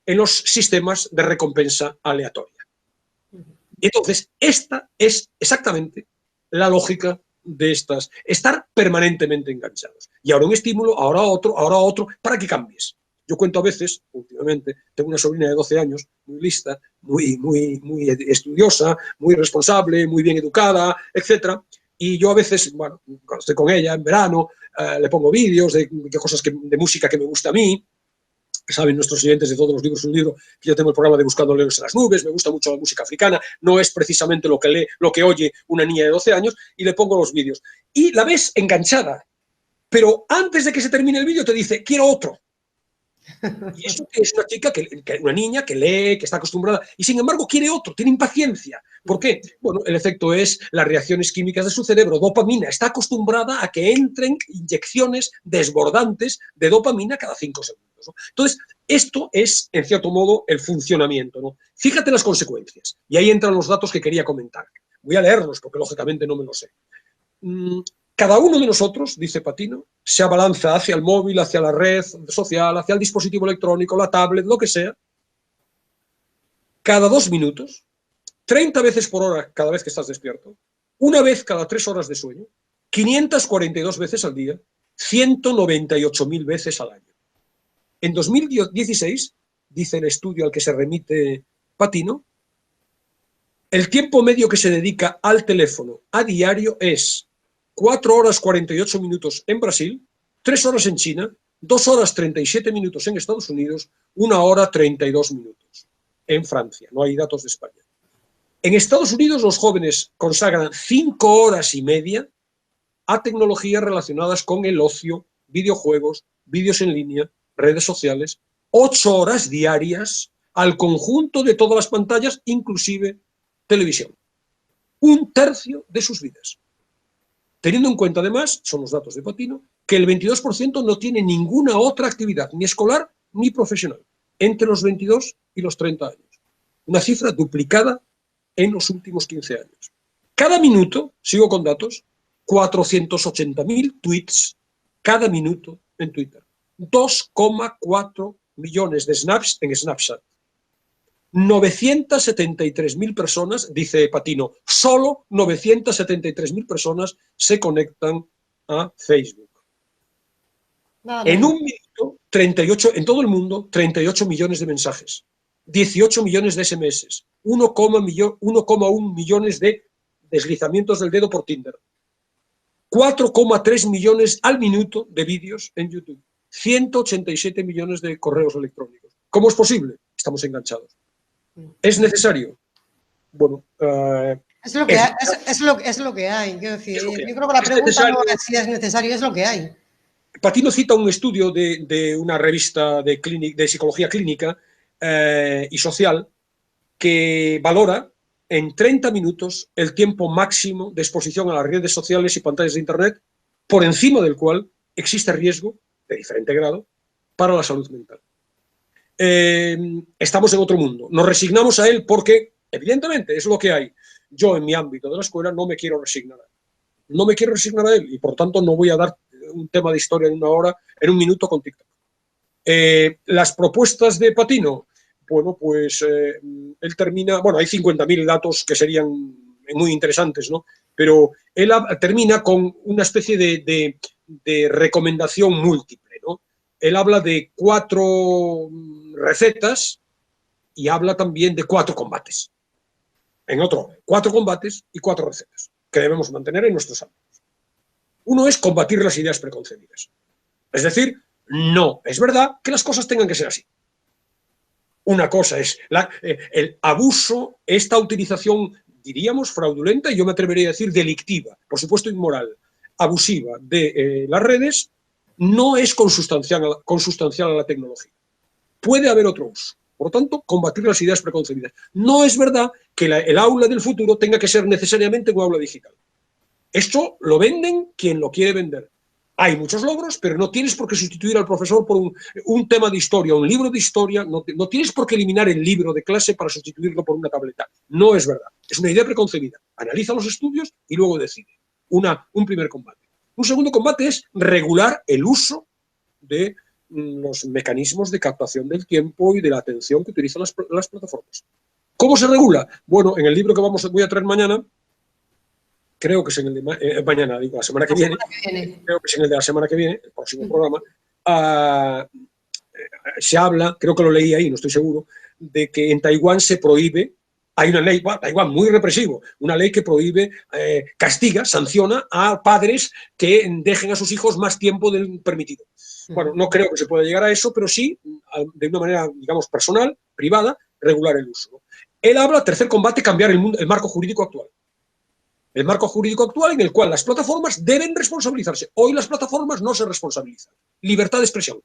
en los sistemas de recompensa aleatoria. Y entonces, esta es exactamente la lógica de estas, estar permanentemente enganchados. Y ahora un estímulo, ahora otro, para que cambies. Yo cuento a veces, últimamente, tengo una sobrina de 12 años, muy lista, muy estudiosa, muy responsable, muy bien educada, etc. Y yo a veces, bueno, cuando estoy con ella en verano, le pongo vídeos de cosas de música que me gusta a mí. Saben nuestros oyentes de Todos los libros un libro, que yo tengo el programa de Buscando Leones en las Nubes, me gusta mucho la música africana, no es precisamente lo que oye una niña de 12 años, y le pongo los vídeos. Y la ves enganchada, pero antes de que se termine el vídeo te dice, quiero otro. Y eso es una chica, una niña que lee, que está acostumbrada, y sin embargo quiere otro, tiene impaciencia. ¿Por qué? Bueno, el efecto es las reacciones químicas de su cerebro, dopamina. Está acostumbrada a que entren inyecciones desbordantes de dopamina cada 5 segundos, ¿no? Entonces, esto es, en cierto modo, el funcionamiento, ¿no? Fíjate las consecuencias. Y ahí entran los datos que quería comentar. Voy a leerlos porque, lógicamente, no me lo sé. Cada uno de nosotros, dice Patino, se abalanza hacia el móvil, hacia la red social, hacia el dispositivo electrónico, la tablet, lo que sea, cada 2 minutos, 30 veces por hora cada vez que estás despierto, una vez cada 3 horas de sueño, 542 veces al día, 198.000 veces al año. En 2016, dice el estudio al que se remite Patino, el tiempo medio que se dedica al teléfono a diario es 4 horas 48 minutos en Brasil, 3 horas en China, 2 horas 37 minutos en Estados Unidos, 1 hora 32 minutos en Francia. No hay datos de España. En Estados Unidos los jóvenes consagran 5 horas y media a tecnologías relacionadas con el ocio, videojuegos, vídeos en línea, redes sociales, 8 horas diarias al conjunto de todas las pantallas, inclusive televisión. 1/3 de sus vidas. Teniendo en cuenta, además, son los datos de Patino, que el 22% no tiene ninguna otra actividad, ni escolar ni profesional, entre los 22 y los 30 años. Una cifra duplicada en los últimos 15 años. Cada minuto, sigo con datos, 480.000 tweets cada minuto en Twitter. 2,4 millones de snaps en Snapchat. 973.000 personas, dice Patino, solo 973.000 personas se conectan a Facebook. En un minuto, 38, en todo el mundo, 38 millones de mensajes, 18 millones de SMS, 1,1 millones de deslizamientos del dedo por Tinder, 4,3 millones al minuto de vídeos en YouTube, 187 millones de correos electrónicos. ¿Cómo es posible? Estamos enganchados. ¿Es necesario? Bueno, es lo que hay. Quiero decir, yo creo que la pregunta no es si es necesario, es lo que hay. Patino cita un estudio de una revista de psicología clínica y social que valora en 30 minutos el tiempo máximo de exposición a las redes sociales y pantallas de Internet, por encima del cual existe riesgo, de diferente grado, para la salud mental. Estamos en otro mundo, nos resignamos a él porque, evidentemente, es lo que hay. Yo, en mi ámbito de la escuela, no me quiero resignar a él. No me quiero resignar a él y, por tanto, no voy a dar un tema de historia en 1 hora, en 1 minuto con TikTok. Las propuestas de Patino, bueno, pues él termina, bueno, hay 50.000 datos que serían muy interesantes, ¿no? Pero él termina con una especie de recomendación múltiple, ¿no? Él habla de 4 recetas y habla también de 4 combates. En otro, 4 combates y 4 recetas que debemos mantener en nuestros ámbitos. Uno es combatir las ideas preconcebidas. Es decir, no es verdad que las cosas tengan que ser así. Una cosa es el abuso, esta utilización, diríamos, fraudulenta, y yo me atrevería a decir delictiva, por supuesto inmoral, abusiva de las redes, no es consustancial a la tecnología. Puede haber otro uso. Por lo tanto, combatir las ideas preconcebidas. No es verdad que el aula del futuro tenga que ser necesariamente un aula digital. Esto lo venden quien lo quiere vender. Hay muchos logros, pero no tienes por qué sustituir al profesor por un tema de historia, un libro de historia, no tienes por qué eliminar el libro de clase para sustituirlo por una tableta. No es verdad. Es una idea preconcebida. Analiza los estudios y luego decide. Un primer combate. Un segundo combate es regular el uso de los mecanismos de captación del tiempo y de la atención que utilizan las plataformas. ¿Cómo se regula? Bueno, en el libro que voy a traer mañana, creo que es en el de mañana, digo, la semana que viene, creo que es en el de la semana que viene, el próximo programa, se habla, creo que lo leí ahí, no estoy seguro, de que en Taiwán se prohíbe, hay una ley, Taiwán muy represivo, una ley que prohíbe, castiga, sanciona a padres que dejen a sus hijos más tiempo del permitido. Bueno, no creo que se pueda llegar a eso, pero sí, de una manera, digamos, personal, privada, regular el uso. Él habla, tercer combate, cambiar el marco jurídico actual. El marco jurídico actual en el cual las plataformas deben responsabilizarse. Hoy las plataformas no se responsabilizan. Libertad de expresión.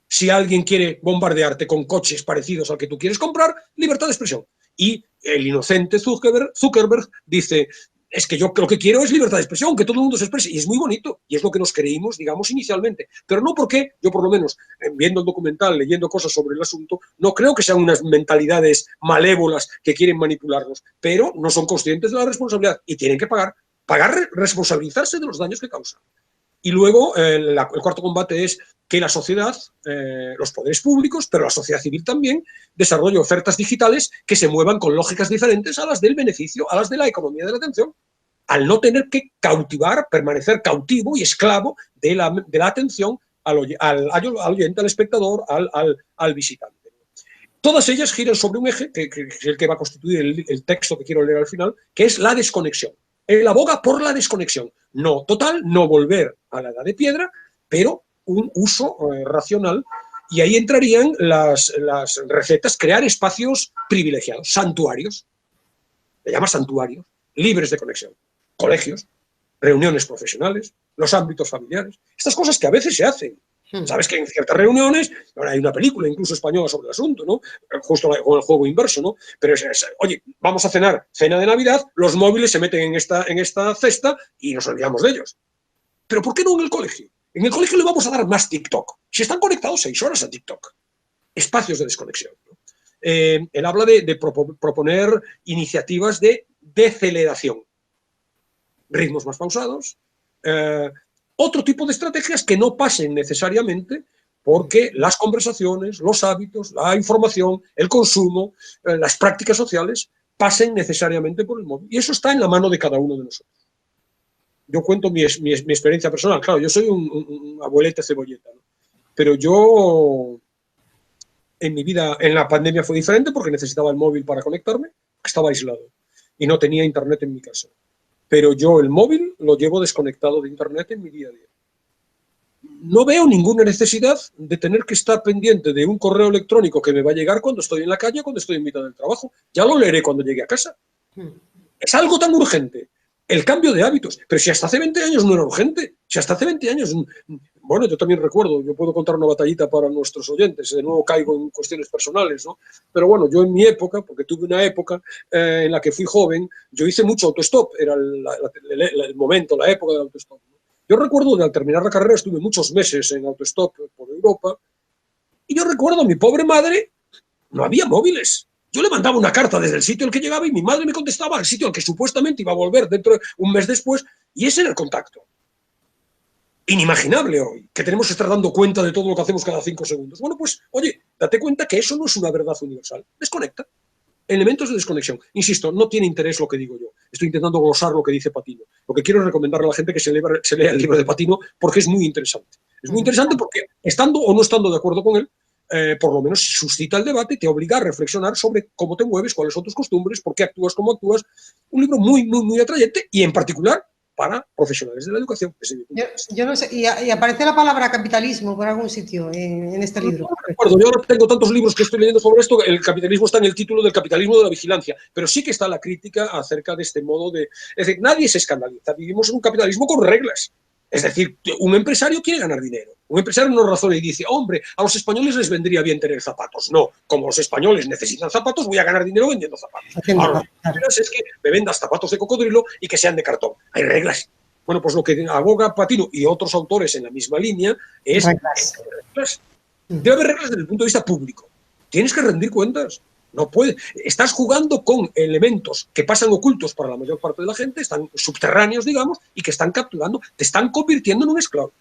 Si alguien quiere bombardearte con coches parecidos al que tú quieres comprar, libertad de expresión. Y el inocente Zuckerberg dice, es que yo lo que quiero es libertad de expresión, que todo el mundo se exprese. Y es muy bonito, y es lo que nos creímos, digamos, inicialmente. Pero no porque, yo por lo menos, viendo el documental, leyendo cosas sobre el asunto, no creo que sean unas mentalidades malévolas que quieren manipularnos, pero no son conscientes de la responsabilidad y tienen que pagar. pagar, responsabilizarse de los daños que causa. Y luego el cuarto combate es que la sociedad, los poderes públicos, pero la sociedad civil también, desarrolle ofertas digitales que se muevan con lógicas diferentes a las del beneficio, a las de la economía de la atención, al no tener que cautivar, permanecer cautivo y esclavo de la atención al oyente, al espectador, al visitante. Todas ellas giran sobre un eje, que es el que va a constituir el texto que quiero leer al final, que es la desconexión. Él aboga por la desconexión. No total, no volver a la edad de piedra, pero un uso racional. Y ahí entrarían las recetas, crear espacios privilegiados, santuarios, le llama santuarios, libres de conexión. Colegios, reuniones profesionales, los ámbitos familiares. Estas cosas que a veces se hacen. Sabes que en ciertas reuniones, ahora hay una película incluso española sobre el asunto, ¿no? Justo con el juego inverso, ¿no? Pero oye, vamos a cenar, cena de Navidad, los móviles se meten en esta cesta y nos olvidamos de ellos. ¿Pero por qué no en el colegio? En el colegio le vamos a dar más TikTok. Si están conectados 6 horas a TikTok. Espacios de desconexión, ¿no? Él habla de proponer iniciativas de deceleración. Ritmos más pausados, otro tipo de estrategias que no pasen necesariamente porque las conversaciones, los hábitos, la información, el consumo, las prácticas sociales pasen necesariamente por el móvil. Y eso está en la mano de cada uno de nosotros. Yo cuento mi experiencia personal. Claro, yo soy un abuelete cebolleta, ¿no? Pero yo, en mi vida, en la pandemia fue diferente porque necesitaba el móvil para conectarme, estaba aislado y no tenía internet en mi casa. Pero yo el móvil lo llevo desconectado de internet en mi día a día. No veo ninguna necesidad de tener que estar pendiente de un correo electrónico que me va a llegar cuando estoy en la calle, cuando estoy en mitad del trabajo. Ya lo leeré cuando llegue a casa. Es algo tan urgente. El cambio de hábitos. Pero si hasta hace 20 años no era urgente. Si hasta hace 20 años... Bueno, yo también recuerdo, yo puedo contar una batallita para nuestros oyentes, de nuevo caigo en cuestiones personales, ¿no? Pero bueno, yo en mi época, porque tuve una época en la que fui joven, yo hice mucho autostop, era el momento, la época del autostop, ¿no? Yo recuerdo que al terminar la carrera estuve muchos meses en autostop por Europa, y yo recuerdo a mi pobre madre, no había móviles. Yo le mandaba una carta desde el sitio al que llegaba y mi madre me contestaba al sitio al que supuestamente iba a volver dentro de un mes después, y ese era el contacto. Inimaginable hoy, que tenemos que estar dando cuenta de todo lo que hacemos cada 5 segundos. Bueno, pues, oye, date cuenta que eso no es una verdad universal. Desconecta. Elementos de desconexión. Insisto, no tiene interés lo que digo yo. Estoy intentando glosar lo que dice Patino. Lo que quiero es recomendarle a la gente que se lea el libro de Patino porque es muy interesante. Es muy interesante porque, estando o no estando de acuerdo con él, por lo menos suscita el debate y te obliga a reflexionar sobre cómo te mueves, cuáles son tus costumbres, por qué actúas como actúas. Un libro muy, muy, muy atrayente y, en particular, para profesionales de la educación. Yo no sé, y aparece la palabra capitalismo por algún sitio en este libro. No recuerdo, yo ahora tengo tantos libros que estoy leyendo sobre esto, el capitalismo está en el título del capitalismo de la vigilancia, pero sí que está la crítica acerca de este modo de... Es decir, nadie se escandaliza, vivimos en un capitalismo con reglas. Es decir, un empresario quiere ganar dinero. Un empresario no razona y dice, hombre, a los españoles les vendría bien tener zapatos. No, como los españoles necesitan zapatos, voy a ganar dinero vendiendo zapatos. Ahora, lo que es que me vendas zapatos de cocodrilo y que sean de cartón. Hay reglas. Bueno, pues lo que aboga Patino y otros autores en la misma línea es reglas. Debe haber reglas desde el punto de vista público. Tienes que rendir cuentas. No puedes. Estás jugando con elementos que pasan ocultos para la mayor parte de la gente, están subterráneos, digamos, y que están capturando, te están convirtiendo en un esclavo.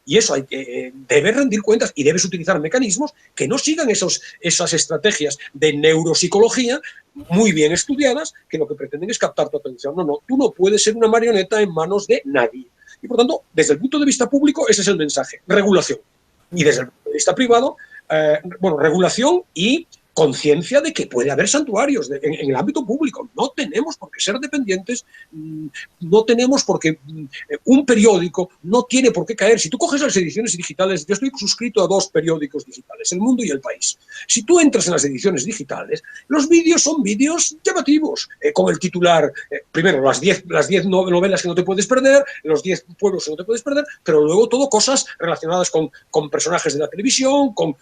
Y eso debes rendir cuentas y debes utilizar mecanismos que no sigan esas estrategias de neuropsicología muy bien estudiadas que lo que pretenden es captar tu atención. No, no, tú no puedes ser una marioneta en manos de nadie. Y por tanto, desde el punto de vista público, ese es el mensaje, regulación. Y desde el punto de vista privado, bueno, regulación y conciencia de que puede haber santuarios en el ámbito público. No tenemos por qué ser dependientes, no tenemos por qué... Un periódico no tiene por qué caer. Si tú coges las ediciones digitales, yo estoy suscrito a 2 periódicos digitales, El Mundo y El País. Si tú entras en las ediciones digitales, los vídeos son vídeos llamativos, con el titular, primero las 10 novelas que no te puedes perder, los 10 pueblos que no te puedes perder, pero luego todo cosas relacionadas con personajes de la televisión, con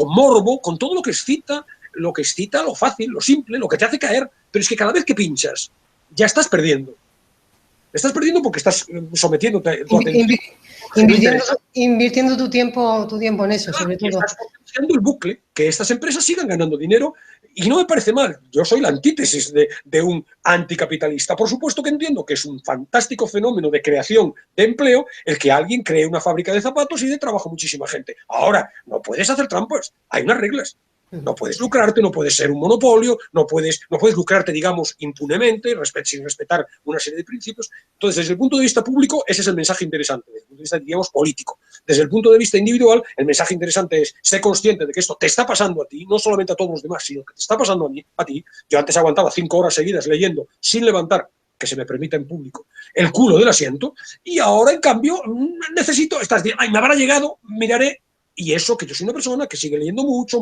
morbo, con todo lo que excita, lo fácil, lo simple, lo que te hace caer, pero es que cada vez que pinchas, ya estás perdiendo. Estás perdiendo porque estás sometiéndote tu atención. Invirtiendo tu tiempo en eso, sobre todo. Estás potenciando el bucle, que estas empresas sigan ganando dinero Y no me parece mal, yo soy la antítesis de un anticapitalista. Por supuesto que entiendo que es un fantástico fenómeno de creación de empleo el que alguien cree una fábrica de zapatos y de trabajo muchísima gente. Ahora, no puedes hacer trampas, hay unas reglas. No puedes lucrarte, no puedes ser un monopolio, no puedes lucrarte, digamos, impunemente, sin respetar una serie de principios. Entonces, desde el punto de vista público, ese es el mensaje interesante. Desde el punto de vista, digamos, político. Desde el punto de vista individual, el mensaje interesante es ser consciente de que esto te está pasando a ti, no solamente a todos los demás, sino que te está pasando a ti. Yo antes aguantaba 5 horas seguidas leyendo, sin levantar, que se me permita en público, el culo del asiento, y ahora, en cambio, necesito, me habrá llegado, miraré. Y eso, que yo soy una persona que sigue leyendo mucho,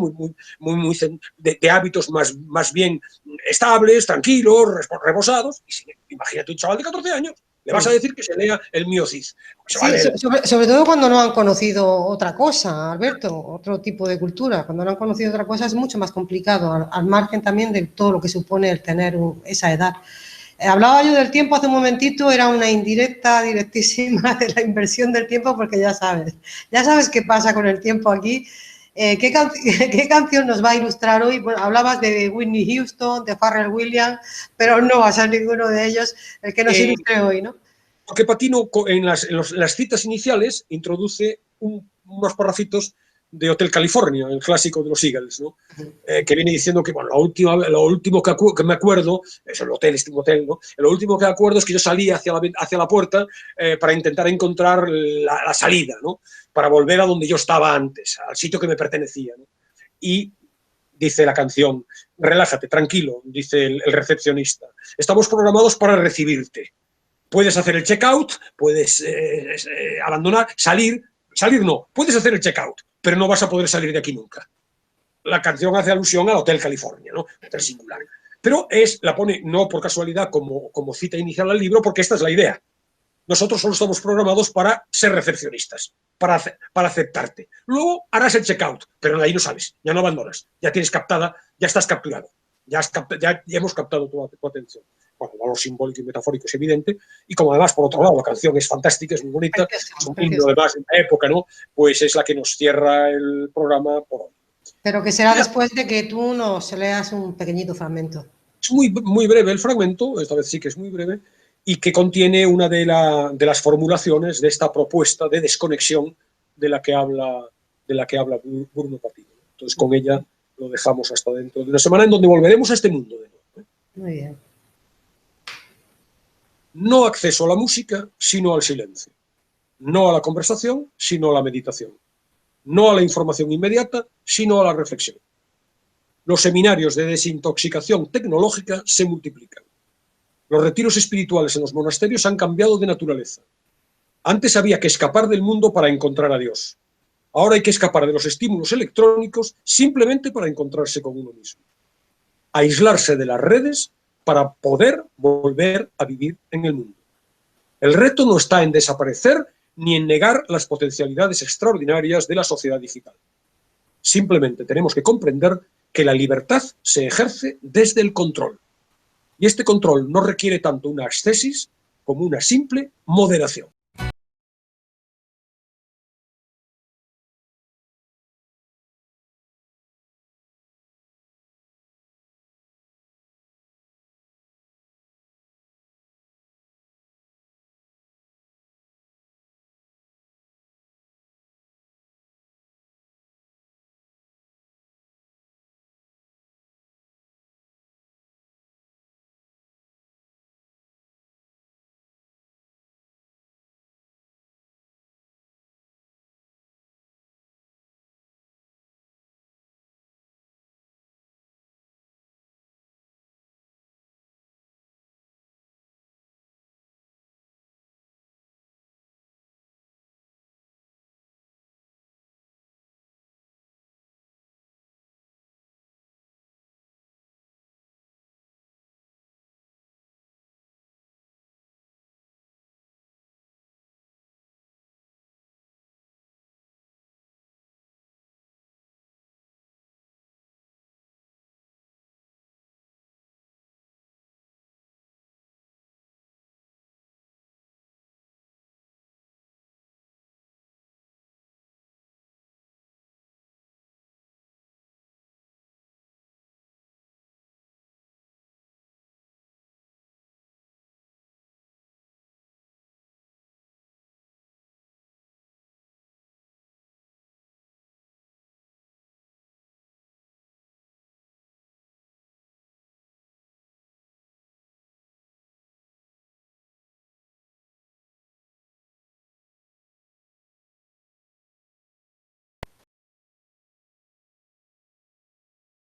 de hábitos más bien estables, tranquilos, reposados. Y imagínate un chaval de 14 años, le vas a decir que se lea el Mío Cid. Sí, sobre todo cuando no han conocido otra cosa, Alberto, otro tipo de cultura. Cuando no han conocido otra cosa es mucho más complicado, al margen también de todo lo que supone el tener esa edad. Hablaba yo del tiempo hace un momentito, era una indirecta, directísima de la inversión del tiempo, porque ya sabes qué pasa con el tiempo aquí. ¿Qué canción nos va a ilustrar hoy? Bueno, hablabas de Whitney Houston, de Pharrell Williams, pero no va a ser ninguno de ellos el que nos ilustre hoy, ¿no? Porque Patino en las citas iniciales introduce unos parrafitos de Hotel California, el clásico de los Eagles, ¿no? Que viene diciendo que, bueno, lo último que me acuerdo, es el hotel, este hotel, ¿no? Lo último que me acuerdo es que yo salí hacia la puerta para intentar encontrar la salida, ¿no? Para volver a donde yo estaba antes, al sitio que me pertenecía, ¿no? Y dice la canción, relájate, tranquilo, dice el recepcionista, estamos programados para recibirte. Puedes hacer el check-out, puedes abandonar, salir no, puedes hacer el check-out, pero no vas a poder salir de aquí nunca. La canción hace alusión al Hotel California, ¿no? Hotel singular. Pero la pone no por casualidad como cita inicial al libro, porque esta es la idea. Nosotros solo estamos programados para ser recepcionistas, para aceptarte. Luego harás el check-out, pero de ahí no sales, ya no abandonas, ya tienes captada, ya estás capturado, ya hemos captado tu atención. Bueno, el valor simbólico y metafórico es evidente, y como además, por otro lado, la canción es fantástica, es muy bonita, es un himno además en la época, ¿no? Pues es la que nos cierra el programa por hoy. Pero que será después de que tú nos leas un pequeñito fragmento. Es muy breve el fragmento, esta vez sí que es muy breve, y que contiene una de las formulaciones de esta propuesta de desconexión de la que habla Bruno Patino. Entonces, con ella lo dejamos hasta dentro de una semana, en donde volveremos a este mundo de nuevo. Muy bien. No acceso a la música, sino al silencio. No a la conversación, sino a la meditación. No a la información inmediata, sino a la reflexión. Los seminarios de desintoxicación tecnológica se multiplican. Los retiros espirituales en los monasterios han cambiado de naturaleza. Antes había que escapar del mundo para encontrar a Dios. Ahora hay que escapar de los estímulos electrónicos simplemente para encontrarse con uno mismo. Aislarse de las redes para poder volver a vivir en el mundo. El reto no está en desaparecer ni en negar las potencialidades extraordinarias de la sociedad digital. Simplemente tenemos que comprender que la libertad se ejerce desde el control. Y este control no requiere tanto una ascesis como una simple moderación.